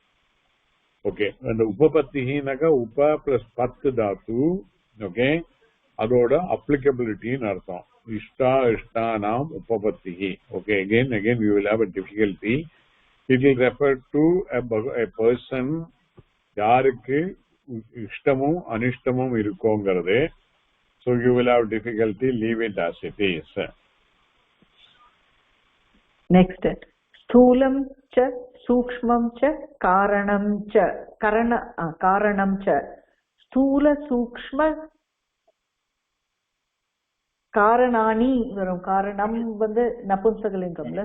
B: Okay, and the Upapattihi naga Upa plus Pat Dhatu. Okay, adoda applicability in artham. Ishtanam Upapattihi. Okay, again we will have a difficulty. It will refer to a person yarukku ishtamum anishtamum irukkongiradhe. So you will have difficulty. Leave it as it is.
C: Next, sthulam cha sukshmam cha karanam cha karanam cha sthula sukshma karanani varum. Karanam வந்து நபும்சகலிங்கம்ல.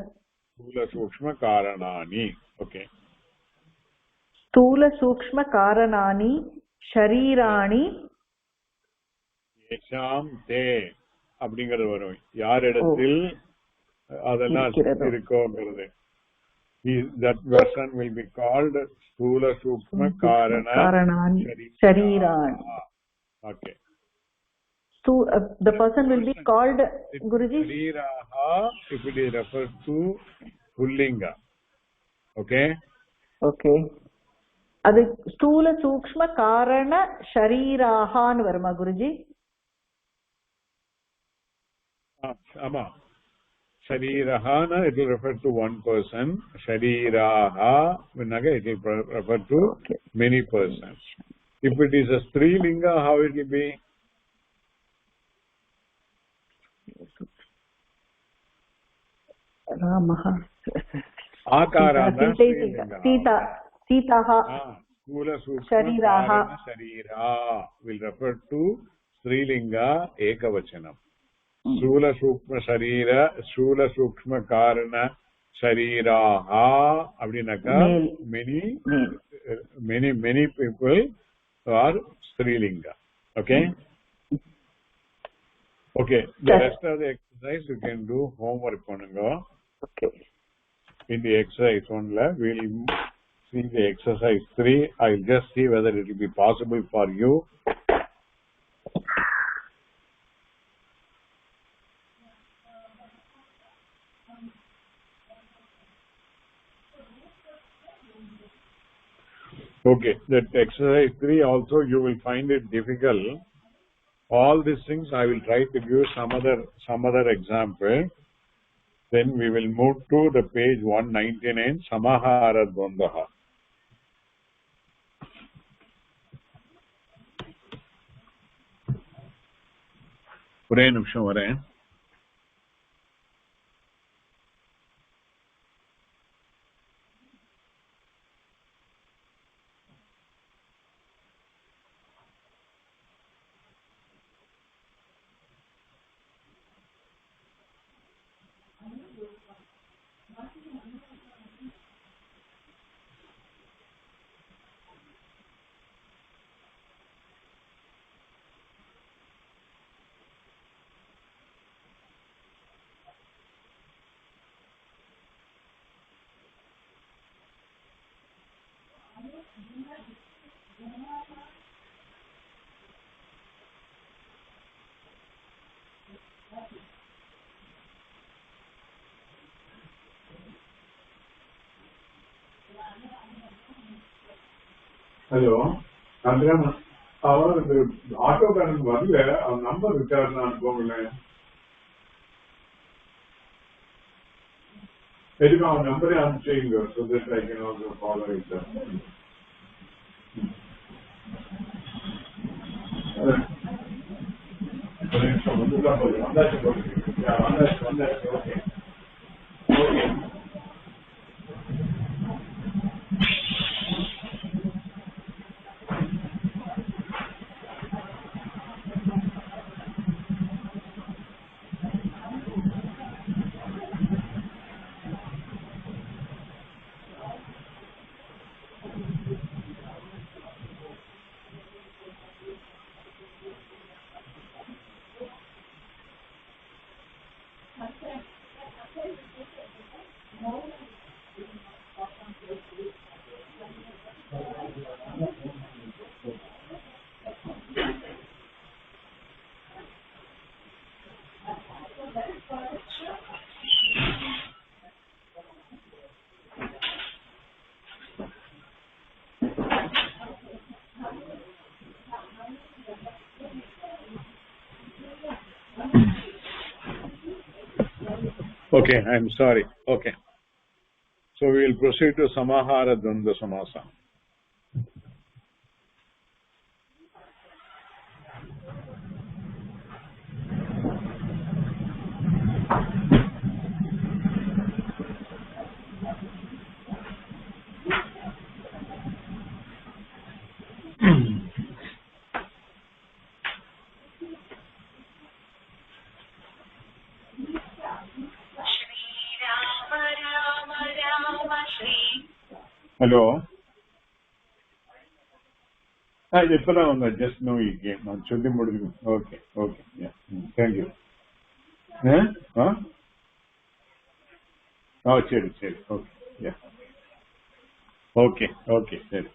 B: ஸ்தூல சூக்ஷ்ம காரணானி. Okay.
C: ஸ்தூல சூக்ஷ்ம காரணானி ஷரீராணி
B: ஏஷாம் தே அப்படிங்கிறது வரும். யாரிடத்தில் அதெல்லாம் இருக்கோங்கிறது. That version will be called Sthula Sukshma Karanani
C: Sharirani.
B: Okay.
C: The person will be called Guruji.
B: Shariraha, if it is referred to Pullinga. Okay.
C: Okay. அது ஸ்தூல சூக்ஷ்ம காரண ஷரீராஹான்னு வருமா குருஜி?
B: ஆமா. Sharirahana, it will refer to one person. Shariraha, it will refer to many persons. If it is a Strilinga, how it will be?
C: Ramaha.
B: Akarana Strilinga.
C: Sitaha.
B: Sthula Sukshma Karana Sharira will refer to Strilinga Ekavachanam. Sthula Sukshma Sharira, Sthula Sukshma Karana Shariraha அப்படினாக்கா many people are Strilinga. Okay. Okay, the rest of the exercise you can do homework பண்ணுங்க.
C: Okay.
B: In the exercise 1 we'll see the exercise 3. I'll just see whether it will be possible for you. Okay, that exercise 3 also you will find it difficult. All these things I will try to give some other example. Then we will move to the page 199, Samahara Dvandaha. ஒரே நிமிஷம் வரேன். Hello சந்திரன், அவனுக்கு ஆட்டோக்காரன் வரல, அவன் number விட்டாரு, அனுப்பல. எதுக்கு அவன் நம்பரே அனுப்பிச்சுங்க, so that I can also follow it. வந்தாச்சு. Okay okay. Okay, I'm sorry. Okay. So we will proceed to Samahara Dvandva Samasa. Hello. இப்பதான் வந்தா just now you came. நான் சொல்லி முடிஞ்சு. Okay. Yeah. Thank you. சரி. Okay. Yeah. Okay. சரி.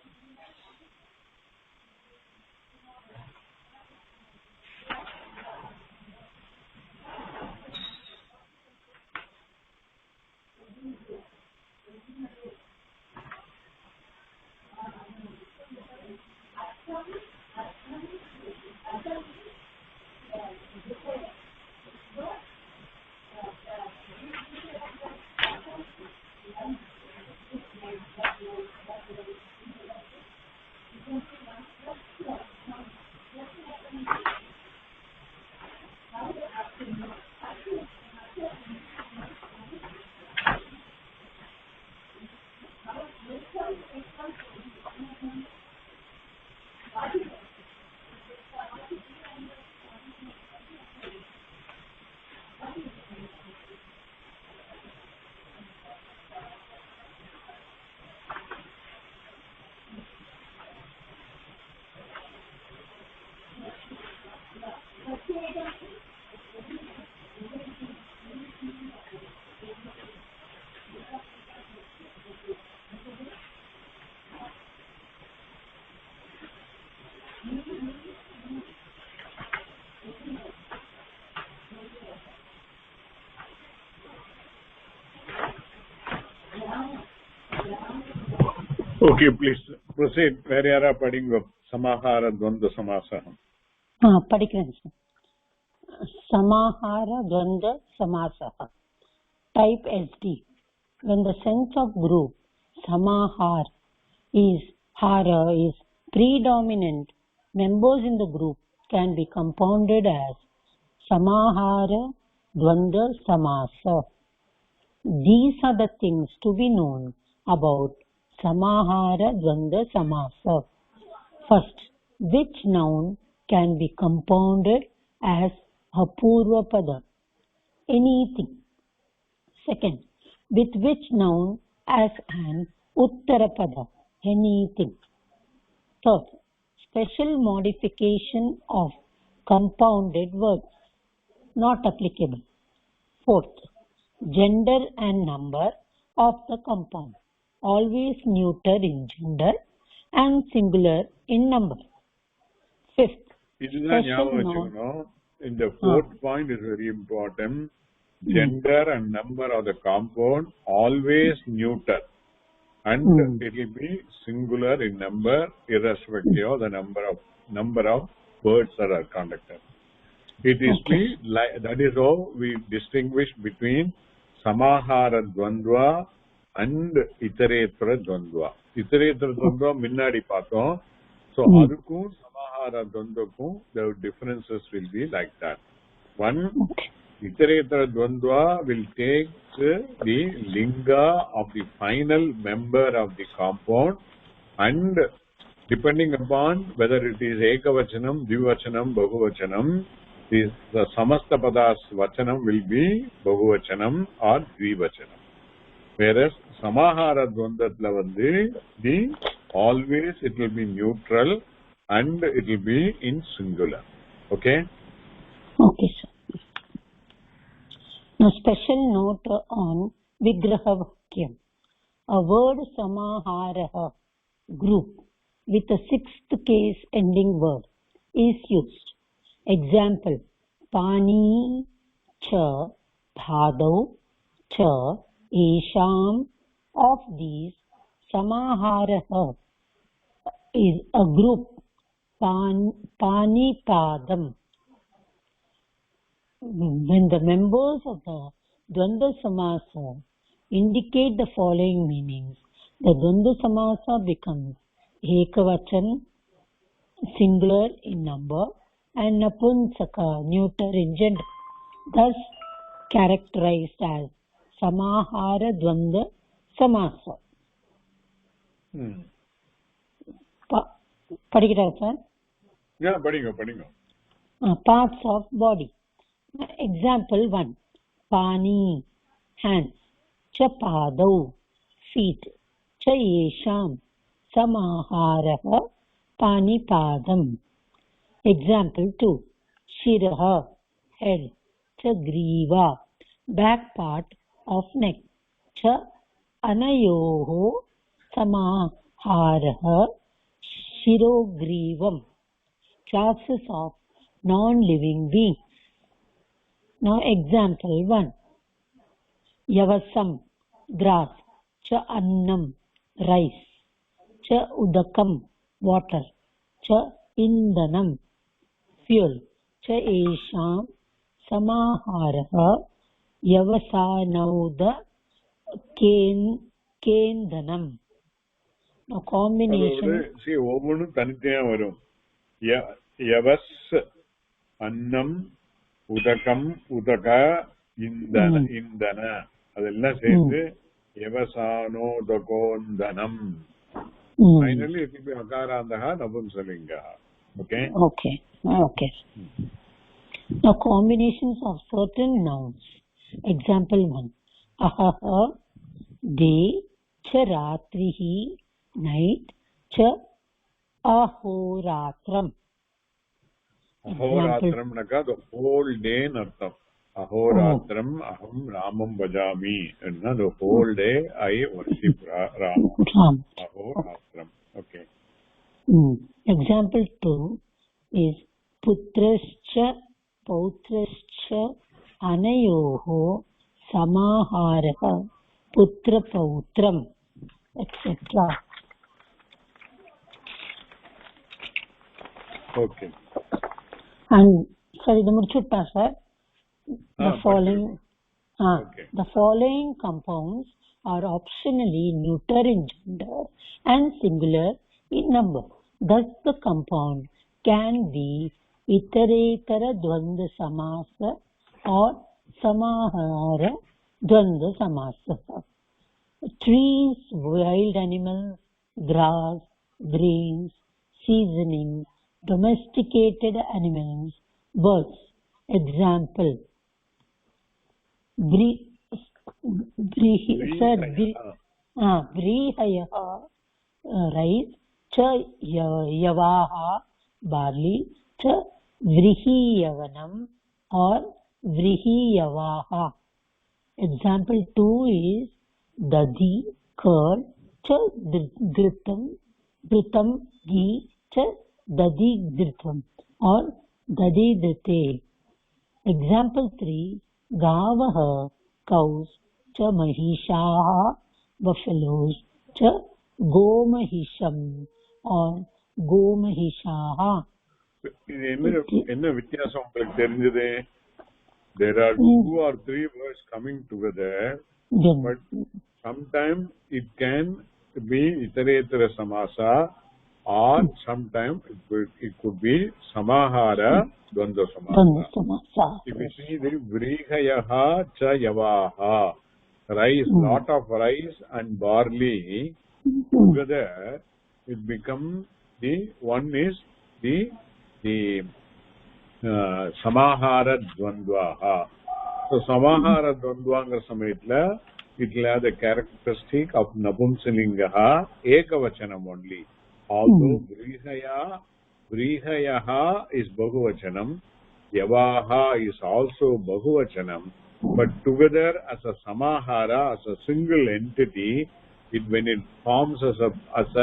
B: Okay, please proceed. Where you are படிங்க சமாஹார துவந்த சமாசம்.
A: படிக்கிறேன் sir. சமாஹார துவந்த சமாசः. Type SD. When the sense of group samahar is predominant, members in the group can be compounded as samahara dvandva samasa. These are the things to be known about samahara dvandva samasa. First, which noun can be compounded as a purva pada? Anything. Second, with which noun as an uttara pada? Anything. Third, special modification of compounded words. Not applicable. Fourth, gender and number of the compound. Always neuter in gender and singular in number. Fifth,
B: இதுதான் ஞாபகம் வச்சுக்கணும். In the fourth point is very important. Gender and number of the compound always neuter, and it will be singular in number irrespective of the number of words that are conducted. It is that is how we distinguish between samahara dvandva and itaretra dvandva. Itaretra dvandva முன்னாடி பார்த்தோம். So அதுக்கும் samahara dvandvakum the differences will be like that. One, itaretra dvandva will take the linga of the final member of the compound, and depending upon whether it is ekavachanam, dvivachanam, bahuvachanam, the samasta padas vachanam will be bahuvachanam or dvivachanam. Whereas samahara dvandvatla vandu the always it will be neutral and it will be in singular. Okay
A: sir. Now special note on vigraha vakyam. A word samahara group with a sixth case ending word is used. Example, pani cha dhadau cha esham. Of these, samahara is a group. Pani padam. When the members of the dvandva samasa indicate the following meanings, the dvandva samasa becomes ekavachan, singular in number, and napunsaka, neuter in gender, thus characterized as samahara dvandva samasa. படிக்கிறா sir?
B: படிங்க.
A: Parts of body. Example 1, pani hands, cha padau feet, cha च येषां समाहारः पाणिपादम्. Example 2. Shirah, head. Cha griva, back part of neck. Cha anayoho samaharah shirogrivam. Classes of non-living beings. Now example 1. Yavasam, grass. Cha annam, rice. Cha udakam, water. Cha indanam, fuel. Cha esham samaharah yavasanauda kendanam. Now combination.
B: See, ஒவ்வொன்றும் தனித்தனியா வரும். யவஸ், அன்னம், உதகம், உதக, இந்தன அதெல்லாம் சேர்த்து யவசானோதகோந்தனம். Finally it will be akarantaha napumsalinga. Okay. Now
A: combinations of certain nouns. Example 1. Ahaha, day. Cha ratrihi, night. Cha ahoratram.
B: Ahoratram naka the whole day nartham. Ahoratram aham ramam bhajami. And the whole day I worship Rama. Ahoratram. Okay.
A: Example 2 is putrascha pautrascha anayoho samaharah putra pautram, etc.
B: Okay.
A: And sorry, the muchutta sir. The following compounds are optionally neuter in gender and singular in number. Thus the compound can be itaretara dvandva samasa or samahara dvandva samasa. Trees, wild animals, grass, grains, seasoning, domesticated animals, birds. Example: Brihayah, rice. Cha yavaha, barley. Cha vrihiyavanam or vrihiyavaha. Example 2 is dadi, curd. Cha dhritam, ghee. Cha dadi dhritam or dadi dhrite. Example 3. Gavaha, cows. Cha mahishaha, buffaloes. Cha gomahisham or gomahishaha.
B: என்ன வித்தியாசம் உங்களுக்கு தெரிஞ்சது? There are 2 or 3 words coming together, but sometimes it can be itaretara samasa or sometimes it could be samahara dvandva samasa. If you see the vrihayaha cha yavaha, rice, lot of rice and barley together, it becomes the one is the samahara dvandvaha. So samahara dvandvanga samayatla it will have the characteristic of napumsalingaha ekavachanam only. Although vrihayaha is bahuvachanam, yavaha is also bahuvachanam, but together as a samahara, as a single entity, when it forms as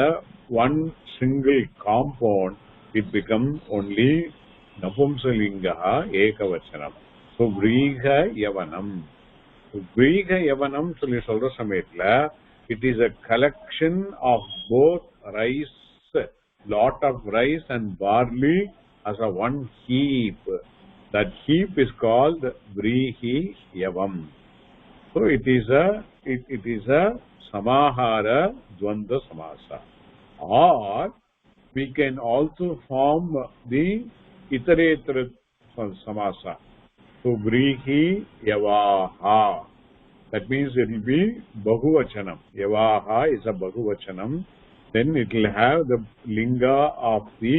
B: a one single compound, it becomes only napumsalingaha ekavachanam. So vrihayavanam. Vrihayavanam சொல்லி சொல்ற சமயத்துல it is a collection of both rice, lot of rice and barley as a one heap. That heap is called vrihiyavam. So it is a samahara dvandva samasa. Or we can also form the itaretara samasa. So vrihiyavaha. That means it will be bahuvachanam. Yavaha is a bahuvachanam. Then it will have the linga of the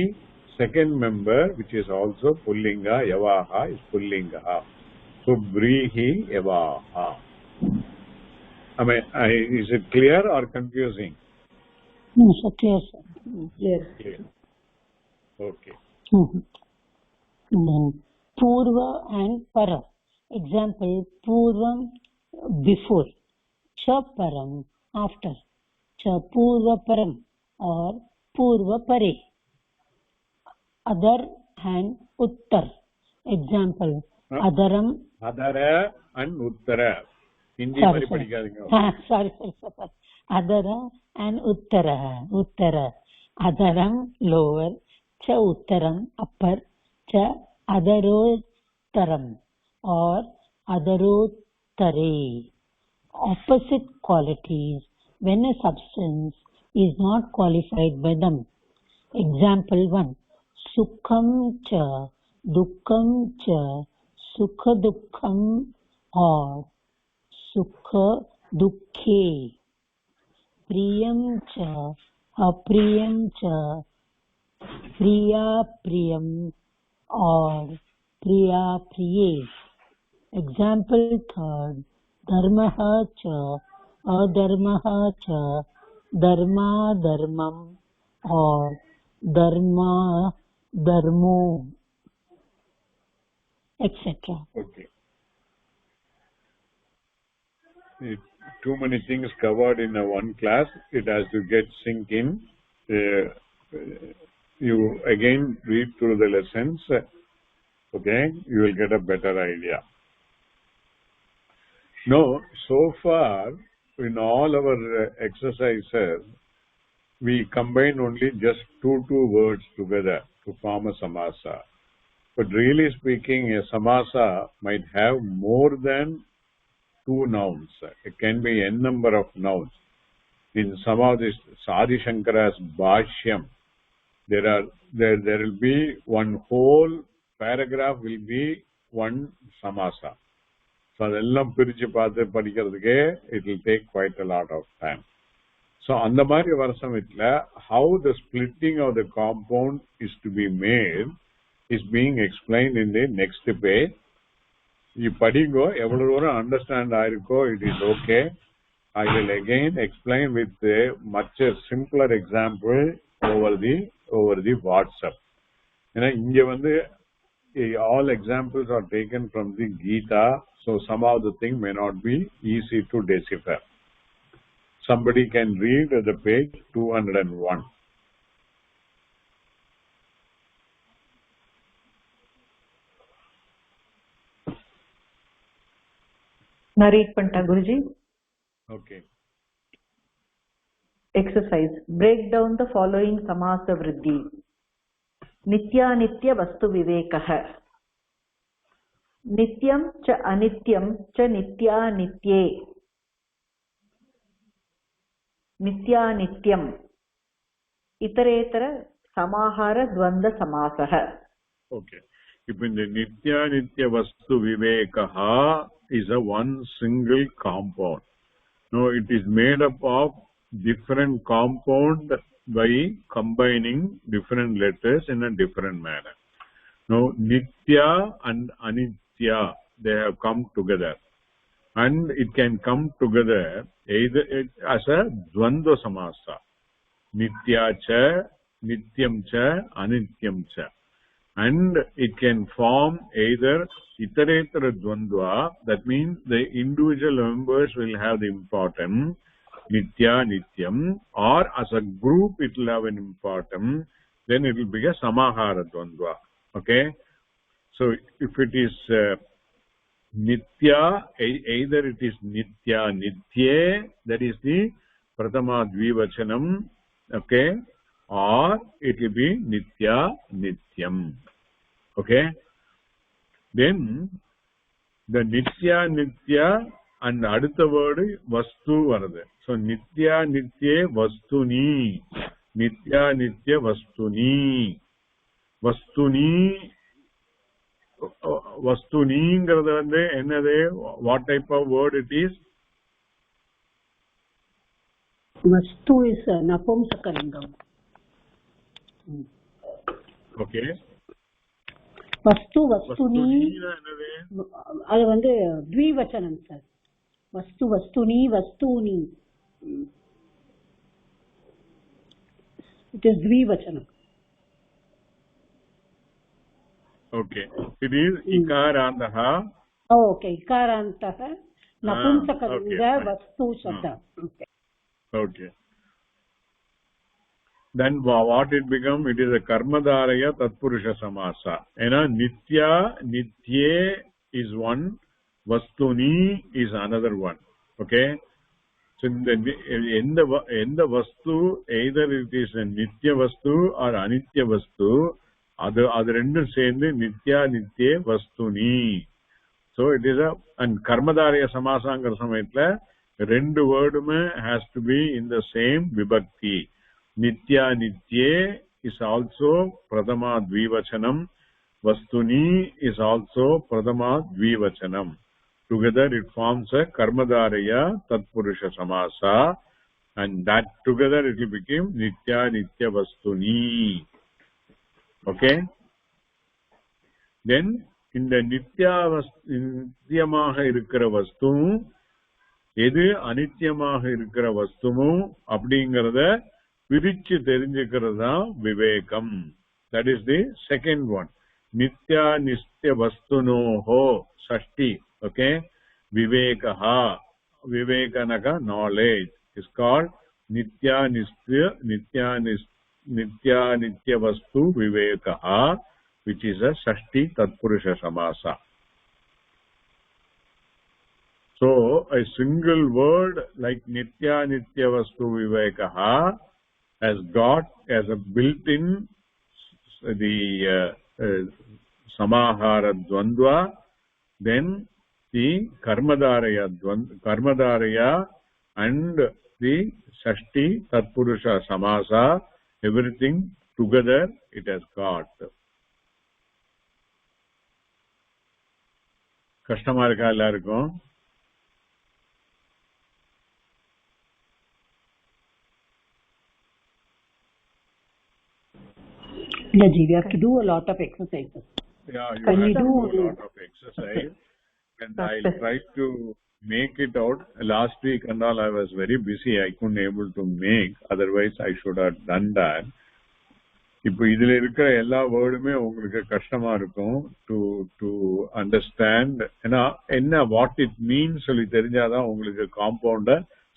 B: second member, which is also pullinga. Yavaha is pullinga. So vrihiyavaha. Is it clear or confusing?
A: So clear, sir.
F: Yes.
B: Clear. Okay.
A: Then Purva and Para. Example, Purvam before, Cha Param after, Cha Purva Param or Purva Pare. Other and Uttar. Example, Adaram.
B: Adara and Uttara. Hindi
A: Sorry.
B: mari padikadinga.
A: Sorry. Adara and Uttara. Adaram lower, Cha Uttaram upper, Cha Adarottaram or Adarottare. Opposite qualities when a substance is not qualified by them. Example 1. Sukham cha, dukkam cha, sukha dukkam or sukha dukkhe. Priyam cha, apriyam cha, priya priyam or priya priye. Example 3. Dharmaha cha, adharmaha cha, dharma dharmam or dharma dharmo, etc.
B: Okay. Too many things covered in one class. It has to get sink in. You again read through the lessons. Okay, you will get a better idea. Now, so far in all our exercises, we combine only just two words together to form a samasa. But really speaking, a samasa might have more than two nouns. It can be n number of nouns. In some of this Adi Shankara's Bhashyam, there will be one whole paragraph will be one samasa. So adellum pirichu paathu padikradhukku it will take quite a lot of time. So அந்த மாதிரி வருஷமில்ல, how the splitting of the compound is to be made is being explained in the next page. You படிங்கோ, எவ்வளவு தூரம் understand ஆயிருக்கோ, it is okay. I will again explain with a much simpler example over the WhatsApp. ஏன்னா இங்க வந்து all examples are taken from the Gita, so some of the things may not be easy to decipher. Somebody can read the page 201.
C: Narrate Panta Guruji.
B: Okay.
C: Exercise. Break down the following samasa vriddhi. Nitya nitya vastu vivekah. Nityam cha anityam cha nitya nitye. Nitya nityam. Itaretara samahara dvanda samasah.
B: Okay. If in the nitya nitya vastu vivekaha is a one single compound. No, it is made up of different compound by combining different letters in a different manner. Now, nitya and anitya, they have come together. And it can come together either as a dvandva samasa. Nitya cha, nityam cha, anityam cha. And it can form either itaretara dvandva, that means the individual members will have the importance, nitya, nityam, or as a group it will have an importance, then it will be a samahara dvandva. Okay? So if it is nitya, either it is nitya, nitye, that is the pratama dvivachanam, okay, or it will be nitya, nityam. Okay? Then the nitya, nitya and adutha word vastu varade. So nitya, nitye vastuni. Nitya, nitya vastuni. Vastuni. Vastuniங்கிறது வந்து என்னது? What type of word it is?
D: Vastu is napumsakalingam.
B: Okay.
D: Vastu, vastuni, அது வந்து த்விவச்சனம் sir. வஸ்து, வஸ்துனி, வஸ்தூனி. It is dvivachanam.
B: Okay. It is ikarantaha.
D: Oh, okay. Ikarantah napumsakalinga
B: okay,
D: vastu shabda. Okay.
B: Okay. Then what it become? It is a karmadaraya tatpurusha samasa. Nitya, nitye is one, vastuni is another one. Okay. So in the vastu, either it is a nitya vastu or anitya vastu, அது ரெண்டும் சேர்ந்து Nithya Nithya வஸ்துனி. So it is and karmadharaya samasaங்கிற சமயத்துல ரெண்டு வேர்டுமே has to be in the same vibhakti. Nitya nitye is also pradama dvivachanam. Vastuni is also pradama dvivachanam. Together it forms a karmadharaya tatpurusha samasa, and that together it will become nitya nitya vastuni. Okay. Then in the nityamaha irukra vastu எது அனித்யமாக இருக்கிற வஸ்துமோ அப்படிங்கறத பிரிச்சு தெரிஞ்சுக்கிறது தான் விவேகம். That is the second one. Nithya Nitya வஸ்துனோஹோ Shashti. Okay. விவேகஹா, விவேகனக knowledge is called nitya nitya vastu vivekaha, which is a Shashthi tatpurusha samasa. So a single word like nitya nitya vastu vivekaha has got as a built-in the samahara dvandva, then the karmadaraya and the Shashthi tatpurusha samasa, everything together it has got. கஷ்டமா இருக்கா எல்லாருக்கும்?
D: Yeah, Ji, we have to do a lot of exercises.
B: Yeah, you
D: Can
B: have
D: we
B: to
D: do
B: do a lot of exercise, and I'll try to make it out. Last week and all I was very busy, I couldn't able to make, otherwise I should have done that. இப்போ இதுல இருக்கிற எல்லா வேர்டுமே உங்களுக்கு கஷ்டமா இருக்கும் to understand. ஏன்னா என்ன what it means சொல்லி தெரிஞ்சாதான் உங்களுக்கு காம்பவுண்ட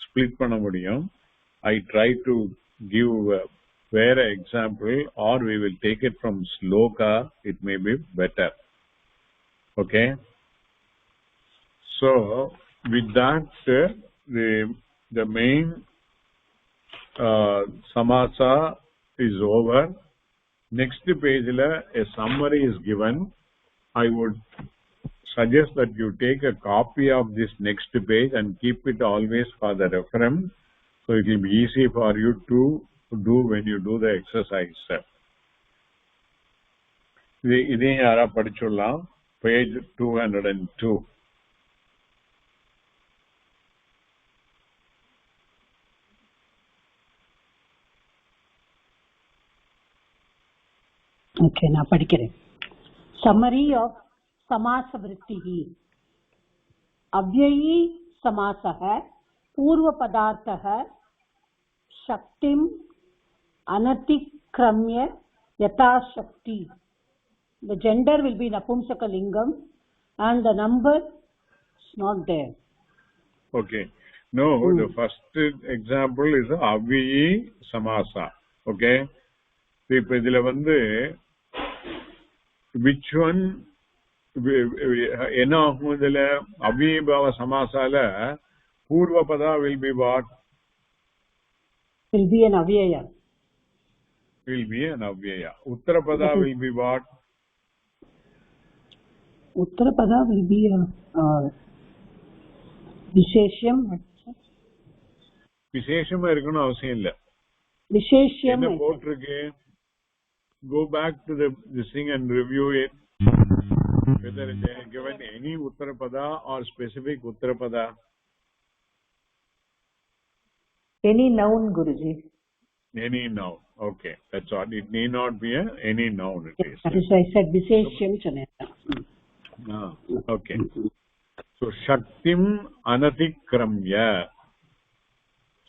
B: ஸ்பிளிட் பண்ண முடியும். ஐ ட்ரை டு கிவ் வேற example or we will take it from shloka, it may be better. Okay. So with that the main samasa is over. Next page la a summary is given. I would suggest that you take a copy of this next page and keep it always for the reference, so it will be easy for you to do when you do the exercise. இதே யாரா படிச்சுடலாம். Page 202.
D: Okay, நான் படிக்கிறேன். Summary of samasa vrittihi. Avyayi samasah purva padarthah shaktim anatikramya yata shakti. The gender will be napumsaka lingam and the number is not there.
B: Okay. No, the first example is avyayi samasa. Okay. இப்ப இதுல வந்து which one என்ன ஆகும்? இதுல அவ்யயபாவ சமாசால பூர்வபதா will be what?
D: Will be an avyaya.
B: Will be an avyaya. Uttarapada will be what?
D: Uttarapada will be a visheshyam.
B: விசேஷமா இருக்கணும் அவசியம் இல்ல.
D: Visheshyam.
B: என்ன போட்டிருக்கு? Go back to this thing and review it. Whether they have given any uttarapada or specific uttarapada.
C: Any noun, Guruji.
B: Any noun. Okay, that's all. It need not be any noun. It is.
D: That is why I said visheshyam chaneta.
B: Okay. So shaktim anatikramya.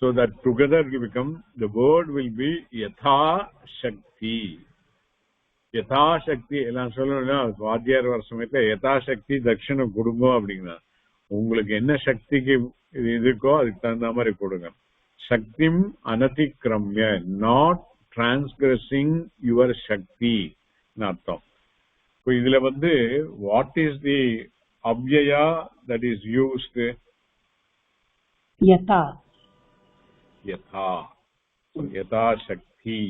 B: So that together it will become, the word will be yatha shakti. Yatha shakti எல்லாம் சொல்லணும். வாத்தியார் வர சமயத்துல யதா சக்தி தட்சிணம் கொடுங்க அப்படின்னா, உங்களுக்கு என்ன சக்திக்கு இது இருக்கோ அதுக்கு தகுந்த மாதிரி கொடுங்க. சக்திம் அனதிக்ரம்ய, நாட் டிரான்ஸ்கிரஸிங் யுவர் சக்தி அர்த்தம். இப்போ இதுல வாட் இஸ் தி அவ்யயா தட் இஸ் யூஸ்ட்?
D: யதா.
B: யதா. யதா சக்தி,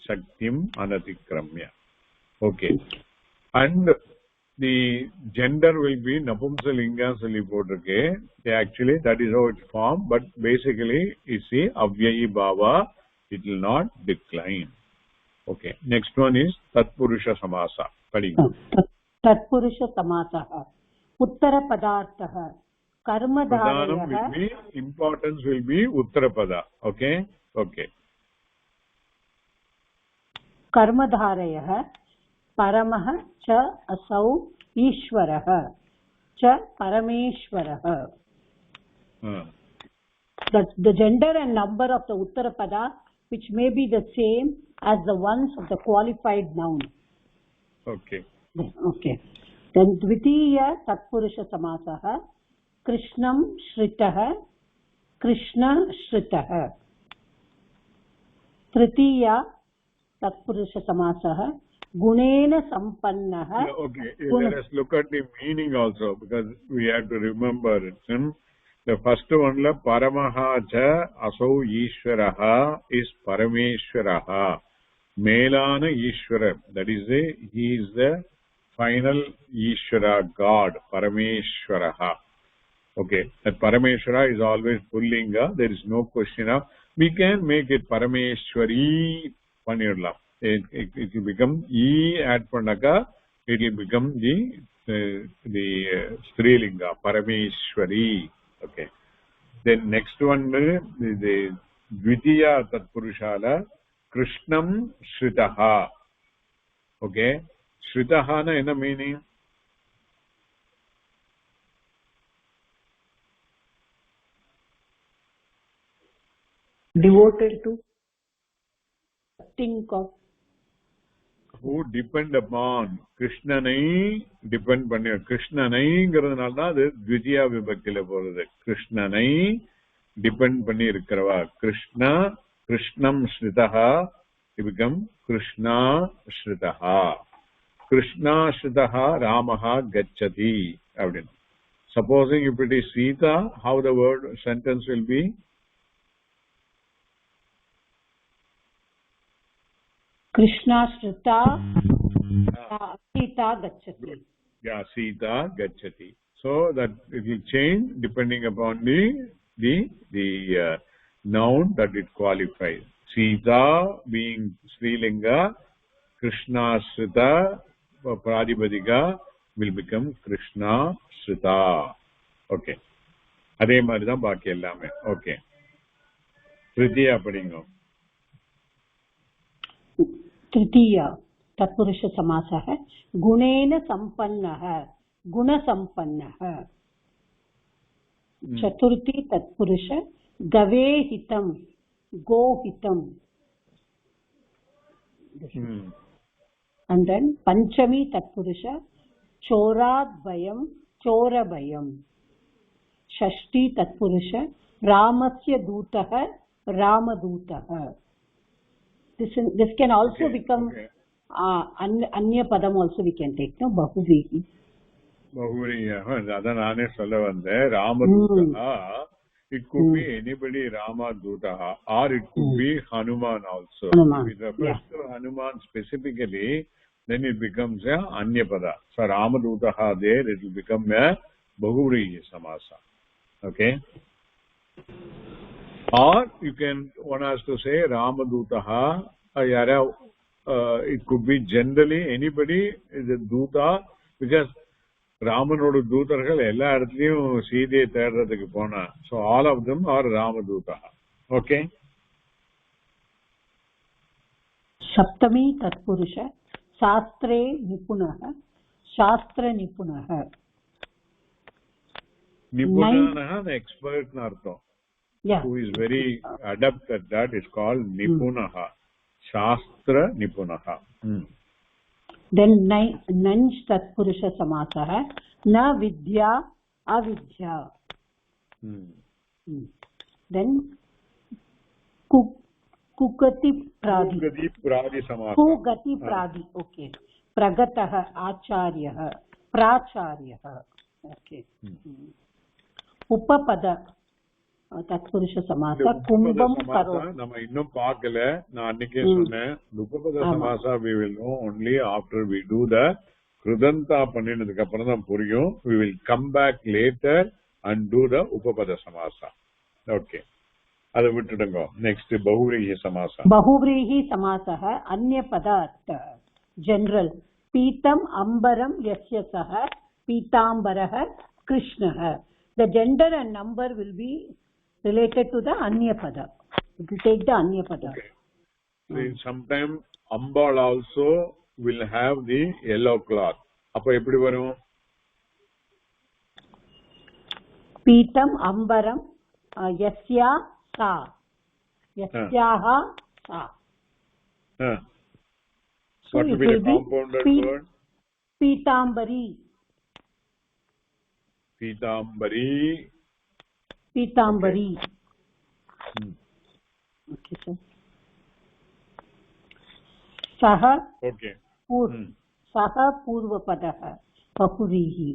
B: சக்திம் அனதிக்ரம்ய. Okay. And the gender will be napumsalinga சொல்லி போட்டிருக்கு. Actually that is how it's formed, but basically it's the avyayi bhava, it will not decline. Okay, next one is tatpurusha samasa. Padinga.
D: tatpurusha samasa uttara padartha karmadharayah.
B: will be, importance will be uttarapada. Okay, okay.
D: karmadharayah परमः च असौ ईश्वरः च परमेश्वरः. The gender and number of the uttarapada which may be the same as the ones of the qualified noun.
B: Okay.
D: Okay. Then dvitiya tatpurusha samasah krishnam shritah krishna shritah. Tritiya tatpurusha samasah gunena sampannah.
B: Okay, let us look at the meaning also, because we have to remember it. The first one, paramaha cha asau ishvaraha, is parameshwaraha, melana ishvara, that is he is the final ishvara, God, parameshwaraha. Okay, that parameshwara is always pullinga, there is no question of, we can make it parameshwari panirla. It will become e add pannaka, it will become the strilinga parameshwari. Okay, then next one, the dvitiya tatpurushala krishnam shritaha. Okay, shritaha na enna meaning?
C: Devoted to,
D: think of,
B: who depend upon. கிருஷ்ணனை depend பண்ணி, கிருஷ்ணனைங்கிறதுனால தான் அது த்விதியா விபக்தியில போறது. கிருஷ்ணனை depend பண்ணி இருக்கிறவா. கிருஷ்ணா கிருஷ்ணம் ஸ்ருதா become Krishna ஸ்ருதா. Krishna ஸ்ருதா ராமஹா கச்சதி அப்படின்னு. Supposing if it is Sita, how the word sentence will be?
D: Krishna Shrita Sita Gachati.
B: Yeah, Sita Gachati. So that it will change depending upon the noun that it qualifies. Sita being Srilinga, Krishna Shrita Pradipadiga will become Krishna Shrita. Okay. அதே மாதிரி தான் பாக்கி எல்லாமே. Okay. Tritiya padinga.
D: तृतीया तत्पुरुष समासः गुणेन संपन्नः गुणसंपन्नः. चतुर्थी तत्पुरुष गवेहितं गोहितं. And then panchami tatpurusha choradbhayam chorabhayam. Shashti tatpurusha ramasya dutah ramadutah. This can also become anya padam also we can take, no? Bahuvrihi.
B: Bahuvrihi, adan naane solla vande. Ramadutah, it could be anybody, Ramadutah, or it could be Hanuman also.
D: Hanuman.
B: If it refers to Hanuman specifically, then it becomes a anya pada. So Ramadutah there, it will become a Bahuvrihi samasa. Okay. Or you can, one has to say Ramadutaha, it could be generally anybody is a Duta, because Ramanoda Dutargal ella edathilum Seedhiya thedradhukku pona. So all of them are Ramadutaha. Okay.
D: Saptami tatpurusha shastre nipunah shastra nipunah.
B: Nipunah, expert na artham.
A: Yeah.
B: who is very adept at that is called Nipunaha. Shastra Nipunaha.
A: Then nanch tatpurusha samasah na vidya avidya. Then kugati pradi
B: samasa.
A: Kugati pradi. Okay. Pragatah acharyah pracharyah. Okay. Upapada tatpurusha samasa kumbam karo.
B: நம்ம இன்னும் பார்க்கல. நான் அன்னைக்கே சொன்னேன் உபபத சமாசா we will know only after we do the krudanta பண்ணினதுக்கு அப்புறம் தான் புரியும். We will come back later and do the upapada samasa. Okay. அதை விட்டுடுங்க. நெக்ஸ்ட் பஹுவ்ரீஹி சமாசா.
A: பஹுவ்ரீஹி சமாசः अन्य पदार्थ जनरल पीतम अंबरम यस्य सह पीतांबरः कृष्णः. The gender and number will be related to the anya pada. It will take the anya pada.
B: Okay. Sometime ambal also will have the yellow cloth. அப்ப எப்படி வரும்?
A: पीतम अंबरम यस्या सा यस्याः सा.
B: So what will be the compounded word?
A: Pitambari.
B: Pitambari.
A: Pitambari. Okay, sir. सह
B: Okay.
A: सह पूर्वपदः बहुव्रीहि.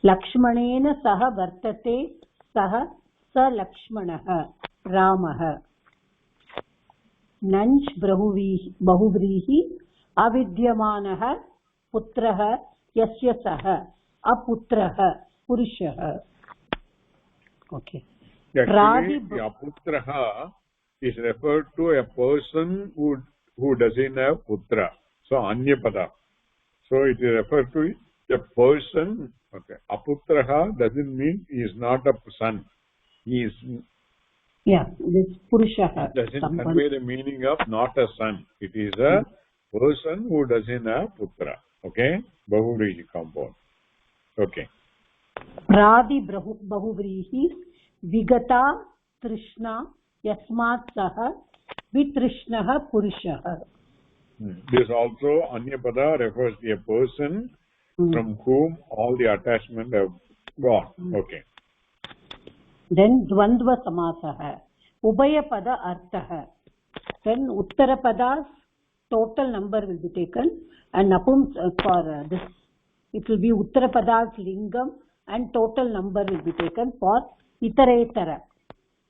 A: लक्ष्मणेन सह वर्तते सह स लक्ष्मणः रामः. नञ्च बहुव्रीहि अविद्यमानः पुत्रः यस्य सः अपुत्रः पुरुषः. Okay.
B: Actually, the aputraha is referred to a person who doesn't have putra. So anyapada. So it is referred to a person. Okay. Aputraha doesn't mean he is not a son. He is.
A: Yeah, this purushaha
B: Doesn't convey the meaning of not a son. It is a person who doesn't have putra. Okay. Bahuvrihi compound. Okay.
A: प्रादि बहुव्रीहि विगता तृष्णा यस्मात् सह वितृष्णः पुरुषः.
B: This also anyapada refers to a person from whom all the attachment have gone. Okay.
A: Then dvandva samasah ubhayapada arthah. Then uttarapadas total number will be taken and napums for this it will be uttarapadas lingam and total number will be taken for itaretara.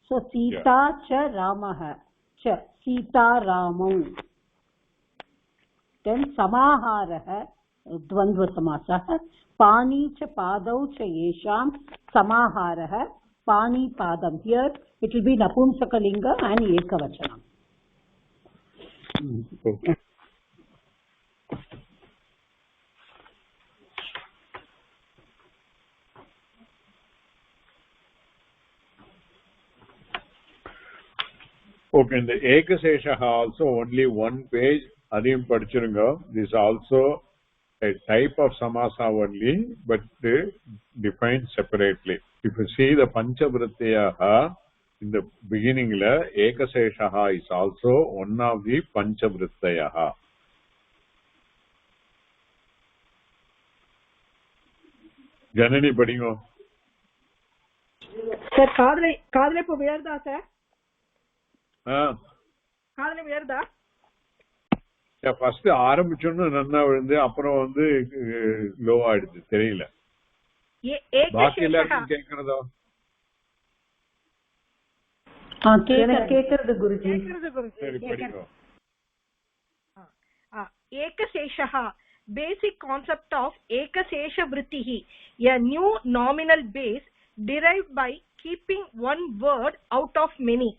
A: So Sita cha Ramah cha Sita Ramau. Then samaharah dvandva samasah pani cha padau cha yesham samaharah pani padam. Here it will be napumsakalinga and ekavachanam.
B: Okay. Okay, in the Ekaseshaha also only one page, adhim padichirunga. This is also a type of samasa only, but defined separately. If you see the Panchavrityaha in the beginning, Ekaseshaha is also one of the Panchavrityaha. Janani padingo.
F: Sir, காதுல இப்போ வியர்தா sir? காதுல வியர்தா?
B: First ஆரம்பிச்சோன்னு நன்னா விழுந்து அப்புறம் வந்து low ஆயிடுச்சு தெரியல. பாக்கி எல்லாருக்கும் கேட்கறதோ?
C: கேட்கறது குருஜி.
B: சரி படிங்க.
F: Ekaseshaः, basic concept of Ekasesha Vrittihi, a new nominal base derived by keeping one word out of many.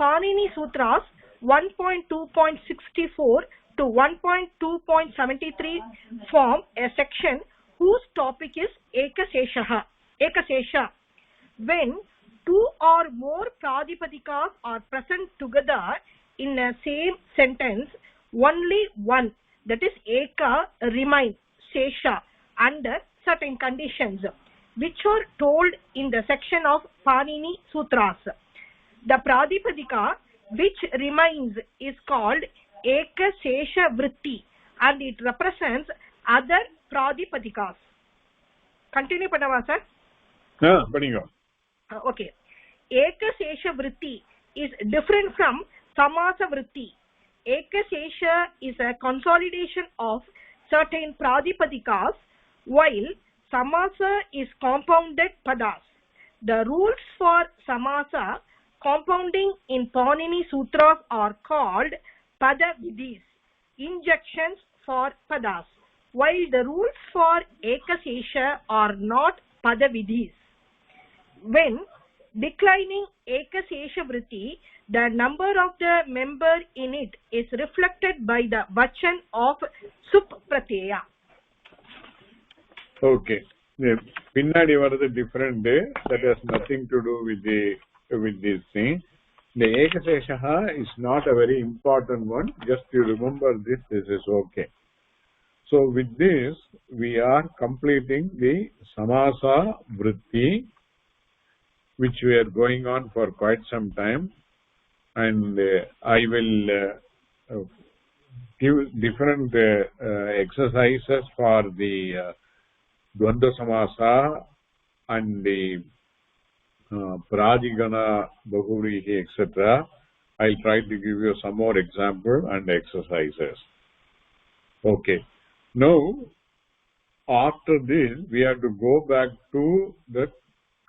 F: Panini Sutras 1.2.64 to 1.2.73 form a section whose topic is Ekasesha. When two or more pradipadikas are present together in a same sentence, only one, that is Eka, remains Sesha under certain conditions, which are told in the section of Panini Sutras. The Pradipadika which remains is called Eka Sesha Vritti and it represents other Pradipadikas. Continue Padava sir.
B: Padinga.
F: Okay. Eka Sesha Vritti is different from Samasa Vritti. Eka Sesha is a consolidation of certain Pradipadikas while Samasa is compounded padas. The rules for Samasa compounding in Panini Sutras are called Pada Vidhis, injunctions for padas, while the rules for Ekasesha are not Pada Vidhis. When declining Ekasesha Vritti, the number of the member in it is reflected by the Vachan of Sup Pratyaya.
B: Okay. Pinnadi varadu different, that has nothing to do with this thing. The Ekasesha is not a very important one. Just you remember this is okay. So with this, we are completing the Samasa Vritti, which we are going on for quite some time. And I will give different exercises for the Dvandva Samasa and the Pradigana, Bahurihi, etc. I'll try to give you some more example and exercises. Okay. Now, after this, we have to go back to the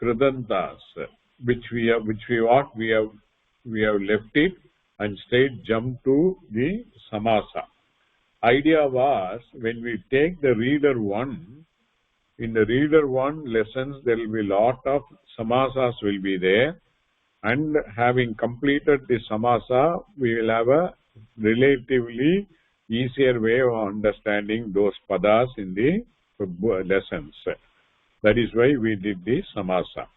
B: Kridantas, which we have left it and straight jump to the Samasa. Idea was, when we take the reader 1, in the reader 1 lessons, there will be lot of Samasas will be there, and having completed the Samasa, we will have a relatively easier way of understanding those padas in the lessons. That is why we did the Samasa.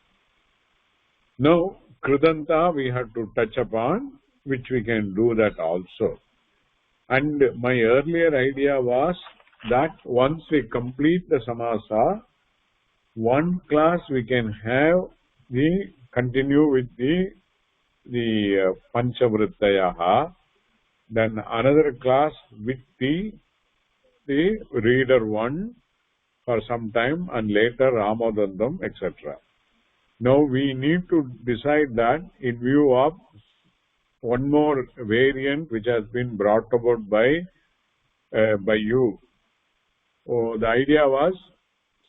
B: Now, Kridanta we have to touch upon, which we can do that also. And my earlier idea was that once we complete the Samasa, one class we can have continue with the Panchavrittayaha, then another class with the reader 1 for some time, and later Ramadandam, etc. Now we need to decide that in view of one more variant which has been brought about by you. So the idea was,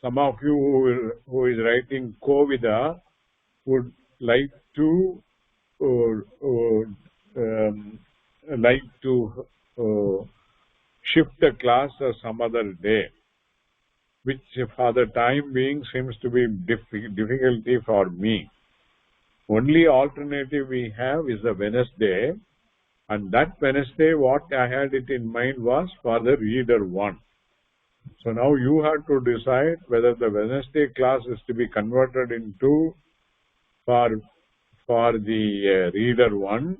B: some of you who is writing Kovida would like to shift the class to some other day, which for the time being seems to be difficulty for me. Only alternative we have is the Wednesday, and that Wednesday what I had it in mind was for the reader 1. So now you have to decide whether the Wednesday class is to be converted into for the reader 1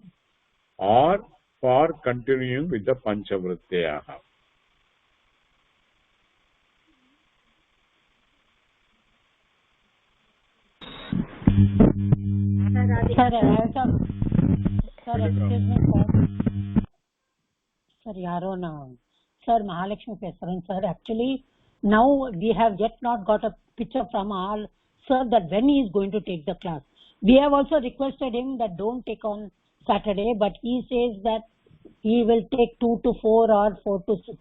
B: or for continuing with the Panchavrittayaha.
A: Sir, excuse me, sir. Sir, Yarona. Sir, Mahalakshmi Pesaran, sir, actually, now we have yet not got a picture from our sir that when he is going to take the class. We have also requested him that don't take on Saturday, but he says that he will take 2 to 4 or 4 to 6.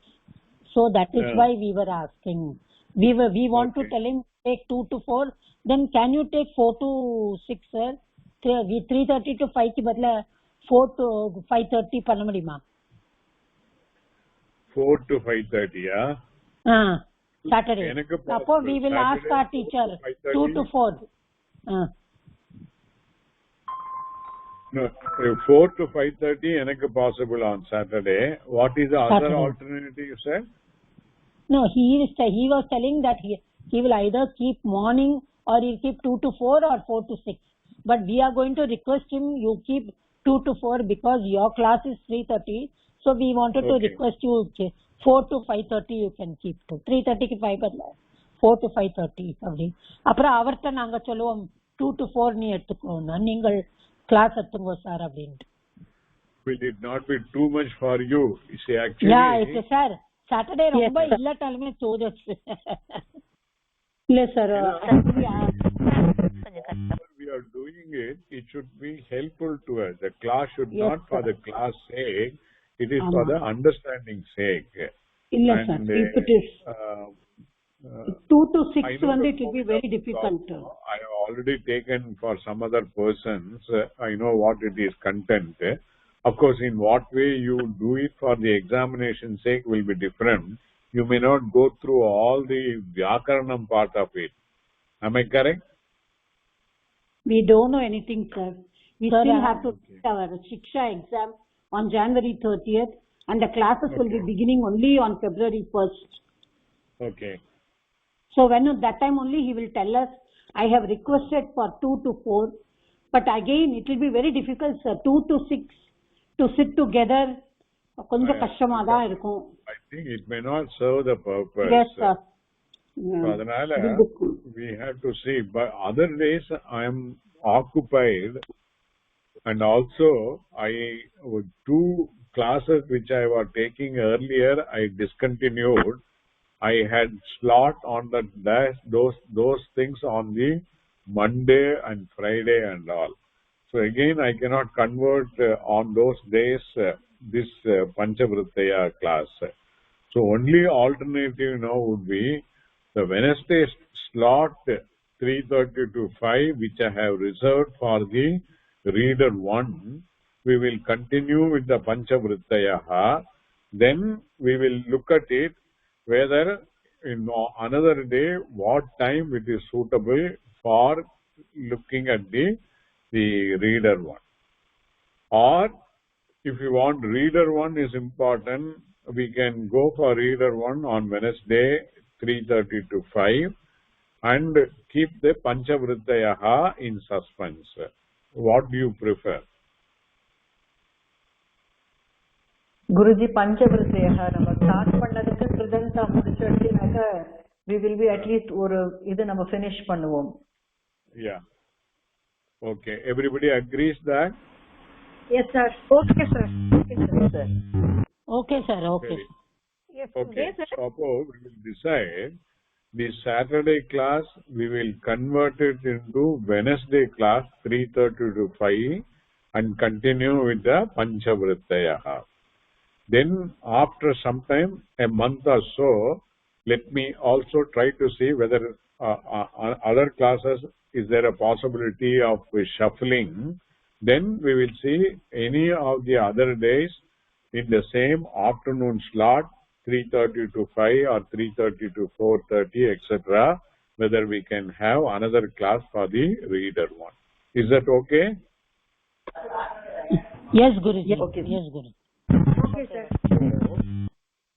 A: So that is why we were asking. We want to tell him take 2 to 4. Then can you take 4 to 6, sir? 3:30 to 5 ki badla 4 to 5:30 panamudima.
B: 4 to 5:30, yeah?
A: Saturday. Suppose we will ask our teacher 2 to 4.
B: No, 4 to 5:30 enakku possible on Saturday. What is the other alternative you said?
A: No, he was telling that he will either keep morning or he'll keep 2 to 4 or 4 to 6. But we are going to request him, you keep 2 to 4 because your class is 3:30. So we wanted to request you 4 to 5:30 you can keep to. 3:30 ki 5 badla 4 to 5:30 அப்படி. அப்புறம் அவர்ட்ட நாங்க சொல்லுவோம் 2 to 4 நீ எடுத்துக்கோங்க. நீங்கள்
D: class எடுத்துங்கோ sir அப்படின்ட்டு.
B: Will it not be too much for you? See, actually,
D: yeah, it's sir. Saturday ரொம்ப இல்லட்டாலுமே சோதச்சு. இல்ல sir
B: we are doing it, it should be helpful to us. The class should not for the class sake, it is for the understanding sake.
A: illa sir, if it is 2 to 6 one, it will be very difficult.
B: I have already taken for some other persons, I know what it is content. Of course, in what way you do it for the examination sake will be different. You may not go through all the Vyakaranam part of it. Am I correct?
A: We don't know anything, sir. We still have to take our Shiksha exam on January 30th, and the classes will be beginning only on February 1st.
B: Okay.
A: So when that time only he will tell us, I have requested for 2 to 4, but again it will be very difficult, sir. 2 to 6 to sit together, konja kashama da irukum.
B: I think it may not serve the purpose.
A: Yes, sir.
B: Adanala, we have to see. But other days I am occupied, and also two classes which I was taking earlier I discontinued. I had slot on those things on the Monday and Friday and all. So again, I cannot convert on those days this Panchavrittaya class. So only alternative now would be the Wednesday slot 3:30 to 5, which I have reserved for the reader 1. We will continue with the Panchavrittaya. Then we will look at it whether in another day what time it is suitable for looking at the reader 1. Or if you want reader 1 is important, we can go for reader 1 on Wednesday 3:30 to 5 and keep the Panchavrittaya in suspense. What do you prefer?
C: Guruji, Panchavrittaya நம்ம start பண்ணதுக்கு கிருதந்தா முடிச்சதுனாக்க we will be at least ஒரு இது நம்ம finish பண்ணுவோம்.
B: Yeah. Okay. Everybody agrees that?
F: Yes, sir. Okay, sir. Okay, sir.
D: okay sir okay.
F: Yes,
B: Okay.
F: yes, sir.
B: Suppose we will decide the Saturday class we will convert it into Wednesday class 3:30 to 5 and continue with the Panchavrittaya. Then after some time, a month or so, let me also try to see whether other classes is there a possibility of shuffling. Then we will see any of the other days in the same afternoon slot 3:30 to 5 or 3:30 to 4:30, etc. whether we can have another class for the reader 1. Is that okay?
D: Yes Guruji.
C: Yes, okay.
D: Yes Guruji.
F: Okay, sir.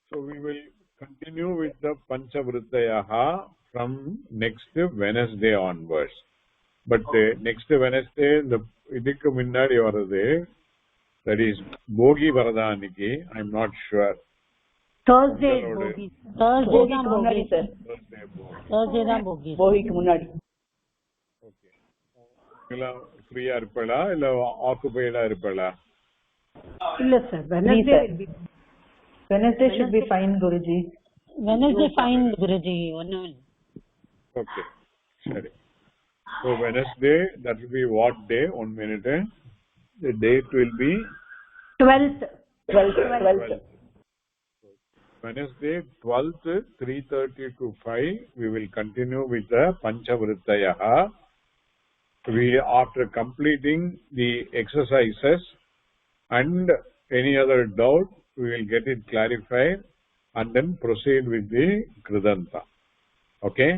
B: So we will continue with the Panchavrittaya from next Wednesday onwards. But next Wednesday, the idikku munnadi varudhu, that is Bogi Varadaniki, I am not sure.
A: Thursday bogi.
D: Thursday தான்
C: முன்னாடி
D: போகி.
C: Sir,
D: Thursday தான் போகி.
C: போகிக்கு முன்னாடி.
B: Okay. எல்லாம் ஃப்ரீயா இருப்பளா இல்ல ஆக்குபைடா இருப்பளா?
A: இல்ல sir, Wednesday will be.
C: Wednesday should be fine, Guruji.
D: Wednesday fine Guruji. ஒண்ணும் இல்ல.
B: Okay. Sorry. So Wednesday, that will be what day? 1 minute. The date will be
A: 12th.
C: 12th.
B: Wednesday 12th 3:30 to 5. We will continue with the Panchavrittaya. We, after completing the exercises and any other doubt, we will get it clarified and then proceed with the Kridanta. Okay?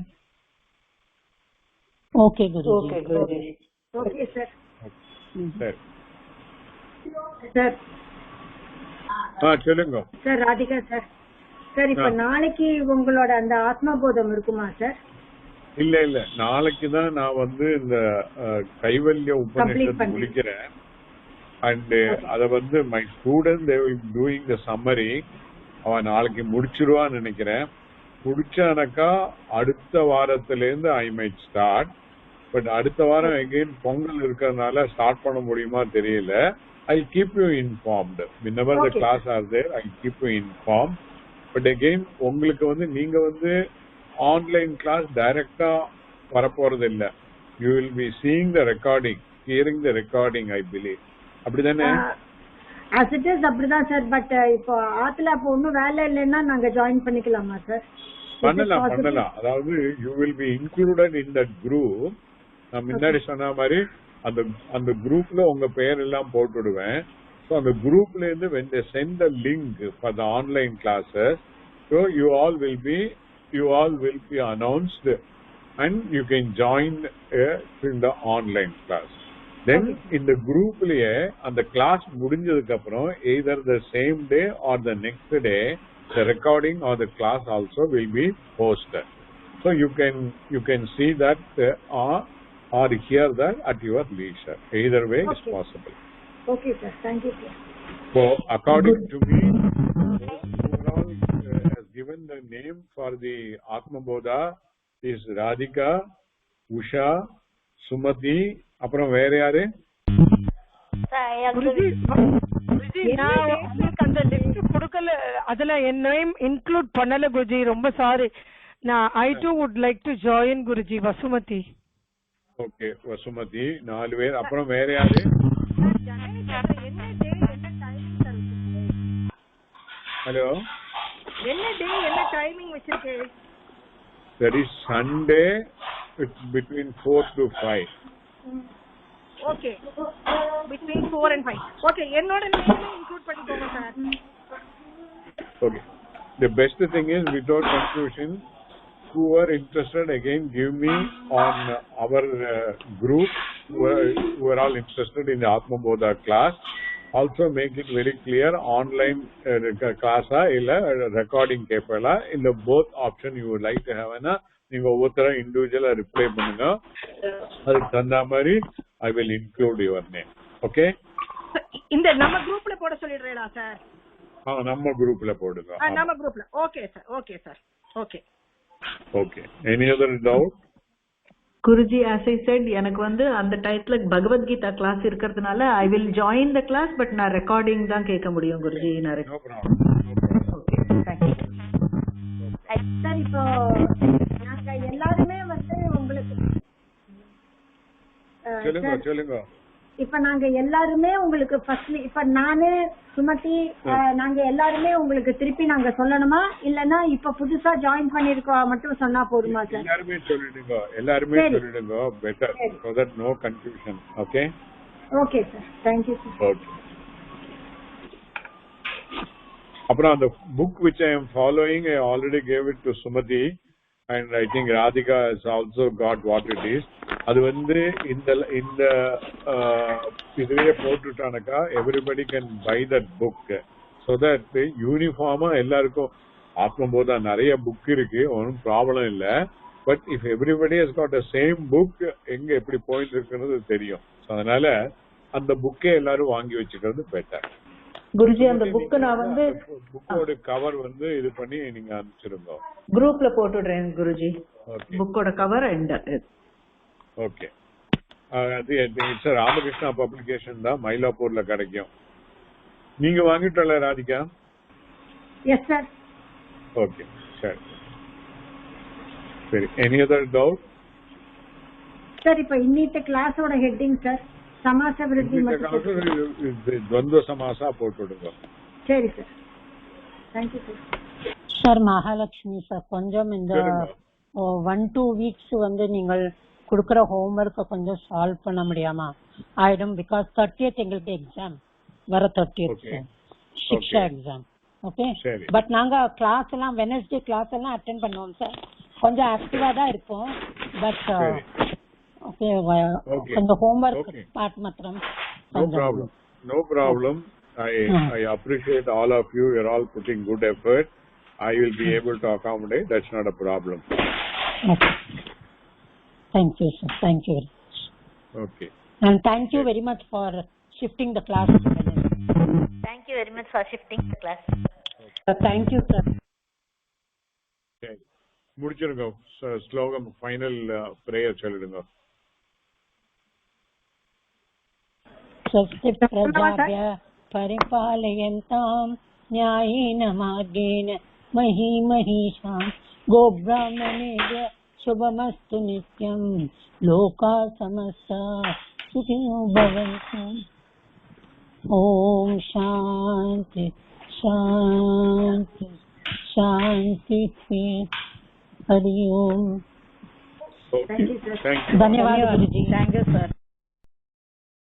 D: Okay Guruji.
C: Okay, Guruji.
F: Okay, sir.
B: Sir.
F: Sir.
B: சொல்லுங்க.
F: Sir, Radhika sir. Sir, இப்ப நாளைக்கு உங்களோட அந்த ஆத்மா போதம் இருக்குமா sir?
B: இல்ல நாளைக்கு தான் நான் வந்து இந்த கைவல்ய உபநிஷத்து முடிக்கிறேன். And அத வந்து my students they will be doing the summary. அவன் நாளைக்கு முடிச்சிருவான்னு நினைக்கிறேன். முடிச்சானக்கா அடுத்த வாரத்துல இருந்து I might start. பட் அடுத்த வாரம் எகைன் பொங்கல் இருக்கிறதுனால ஸ்டார்ட் பண்ண முடியுமா தெரியல. I keep you informed. Whenever the class are there, I keep you informed. But again, உங்களுக்கு நீங்க ஆன்லைன் கிளாஸ் டைரக்டா வரப்போறது இல்ல. You will be seeing the recording, hearing the recording, I believe. அப்படிதானே?
G: as it is அப்படிதான் sir. But இப்போ ஆத்துல அப்ப ஒன்னும் வேலை இல்லைன்னா நாங்க ஜாயின் பண்ணிக்கலாமா சார்?
B: பண்ணலாம். அதாவது you will be included in that group. நான் முன்னாடி சொன்ன மாதிரி அந்த குரூப்ல உங்க பெயர் எல்லாம் போட்டுடுவேன். So அந்த குரூப்ல இருந்து when they send the link for the online classes, so you all will be announced and you can join in the online class. Then in the groupலயே அந்த class முடிஞ்சதுக்கு அப்புறம் either the same day or the next day the recording or the class also will be posted. So you can see that or hear that at your leisure. Either way is possible.
G: Okay sir, thank you sir.
B: So according to me, overall has given the name for the Atma Bodha is Radhika, Usha, Sumati, அப்புறம் வேற யாரு?
F: அந்த list கொடுக்கல, அதுல என் name include பண்ணல குருஜி, ரொம்ப sorry. நான் I too would like to join Guruji. Vasumathi.
B: Okay, Vasumathi 4 பேர். அப்புறம் வேற யாரு? ஹலோ,
F: என்ன டே என்ன டைமிங் வச்சிருக்கே?
B: That is Sunday between 4 to 5.
F: Okay, between 4 and 5. Okay, என்னோட நேம் இன்க்ளூட் பண்ணிக்கோங்க sir.
B: Okay, the best thing is without confusion, who are interested, again give me on our group who are all interested in the Atma Bodha class. Also make it very clear, online class illa recording capable in the both option you would like to have na நீங்க ஒவ்வொருத்தர இண்டிவிஜுவலா reply பண்ணுங்க. அதுக்கு தகுந்த மாதிரி I will include your name. Okay,
F: இந்த நம்ம குரூப்ல போட சொல்லிடுறேடா sir.
B: நம்ம குரூப்ல போடுங்க.
F: நம்ம குரூப்ல. Okay sir, okay sir, okay.
B: Okay, any other doubt?
C: Guruji, as I said, எனக்கு அந்த டைத்துல பகவத் கீதா கிளாஸ் இருக்கிறதுனால I will join the class, but நான் ரெக்கார்டிங் தான் கேட்க முடியும் Guruji.
B: No problem.
C: Okay, thank you.
G: Sir இப்போ நாங்க எல்லாருமே உங்களுக்கு
B: சொல்லுங்க.
G: இப்ப நாங்க எல்லாருமே உங்களுக்கு ஃபர்ஸ்ட்லி இப்ப நானு சுமதி நாங்க எல்லாருமே உங்களுக்கு திருப்பி நாங்க சொல்லணுமா, இல்லன்னா இப்ப புதுசா ஜாயின் பண்ணிருக்கோம் மட்டும் சொன்னா போதுமா சார்?
B: எல்லாருமே சொல்லிடுங்க better so that no confusion. Okay,
G: okay sir, thank you sir.
B: Okay, அப்புறம் அந்த book which I am following, I already gave it to Sumati and I think Radhika has also got what it is. அது இந்த இதுவே போட்டுட்டானக்கா everybody can buy that book so that யூனிஃபார்மா எல்லாருக்கும் ஆத்ம போதா நிறைய book இருக்கு, ஒன்றும் ப்ராப்ளம் இல்ல. But if everybody has got a same book எங்க எப்படி போயிட்டு இருக்குன்னு தெரியும். அதனால அந்த புக்கே எல்லாரும் வாங்கி வச்சுக்கிறது பெட்டர்.
C: குருஜி, அந்த புக் நான்
B: புக்கோட கவர் இது பண்ணி நீங்க அனுப்பிச்சிருங்க.
C: குரூப்ல போட்டுடுறேன் குருஜி, புக்கோட கவர் அண்ட்
B: ஓகே. அது இட்ஸ் ராமகிருஷ்ணா பப்ளிகேஷன் தான், மயிலாப்பூர்ல கிடைக்கும். நீங்க வாங்கிட்டல ராதிகா?
G: Yes sir.
B: ஓகே, சரி. Any other doubt?
G: சார் இப்ப இன்னிட்ட கிளாஸோட ஹெட்டிங் சார் சமாச விருத்தி
B: துவந்த சமாசா போட்டுடுங்க.
G: சரி sir, thank you sir.
A: Sir Mahalakshmi sir, கொஞ்சம் இந்த 1-2 வீக்ஸ் நீங்கள் கொடுக்குற ஹோம்ஒர்க் கொஞ்சம் சால்வ் பண்ண முடியாமா ஆயிடும்? பிகாஸ் 30th எங்களுக்கு எக்ஸாம் வர 30th Shiksha exam. Okay, but நாங்க கிளாஸ் எல்லாம் வெனஸ்டே கிளாஸ் எல்லாம் அட்டென்ட் பண்ணுவோம் சார். கொஞ்சம் ஆக்டிவா தான் இருக்கும். பட் ஓகே, கொஞ்சம் ஹோம்ஒர்க் பார்ட் மாத்திரம்.
B: No problem. I appreciate all of you. You're all putting good effort. I will be able to accommodate. That's not a problem.
A: Okay. Thank you, sir. Thank you very much.
B: Okay.
A: And thank you very much for shifting the class.
E: Thank you very much for shifting the class.
A: Thank you, sir.
B: Okay. முடிச்சிருங்க. ஸ்லோகம் final prayer சொல்லிடுங்க.
A: स्वस्ति प्रजाभ्यः परिपालयन्तां न्यायेन मार्गेण महीमहीषां गोब्राह्मणेभ्य शुभमस्तु नित्यं लोकाः समस्ताः सुखिनो भवन्तु। ॐ शान्ति शान्ति शान्ति। हरि ओम।
B: Thank you.
A: धन्यवाद गुरुजी।
C: Thank you, sir.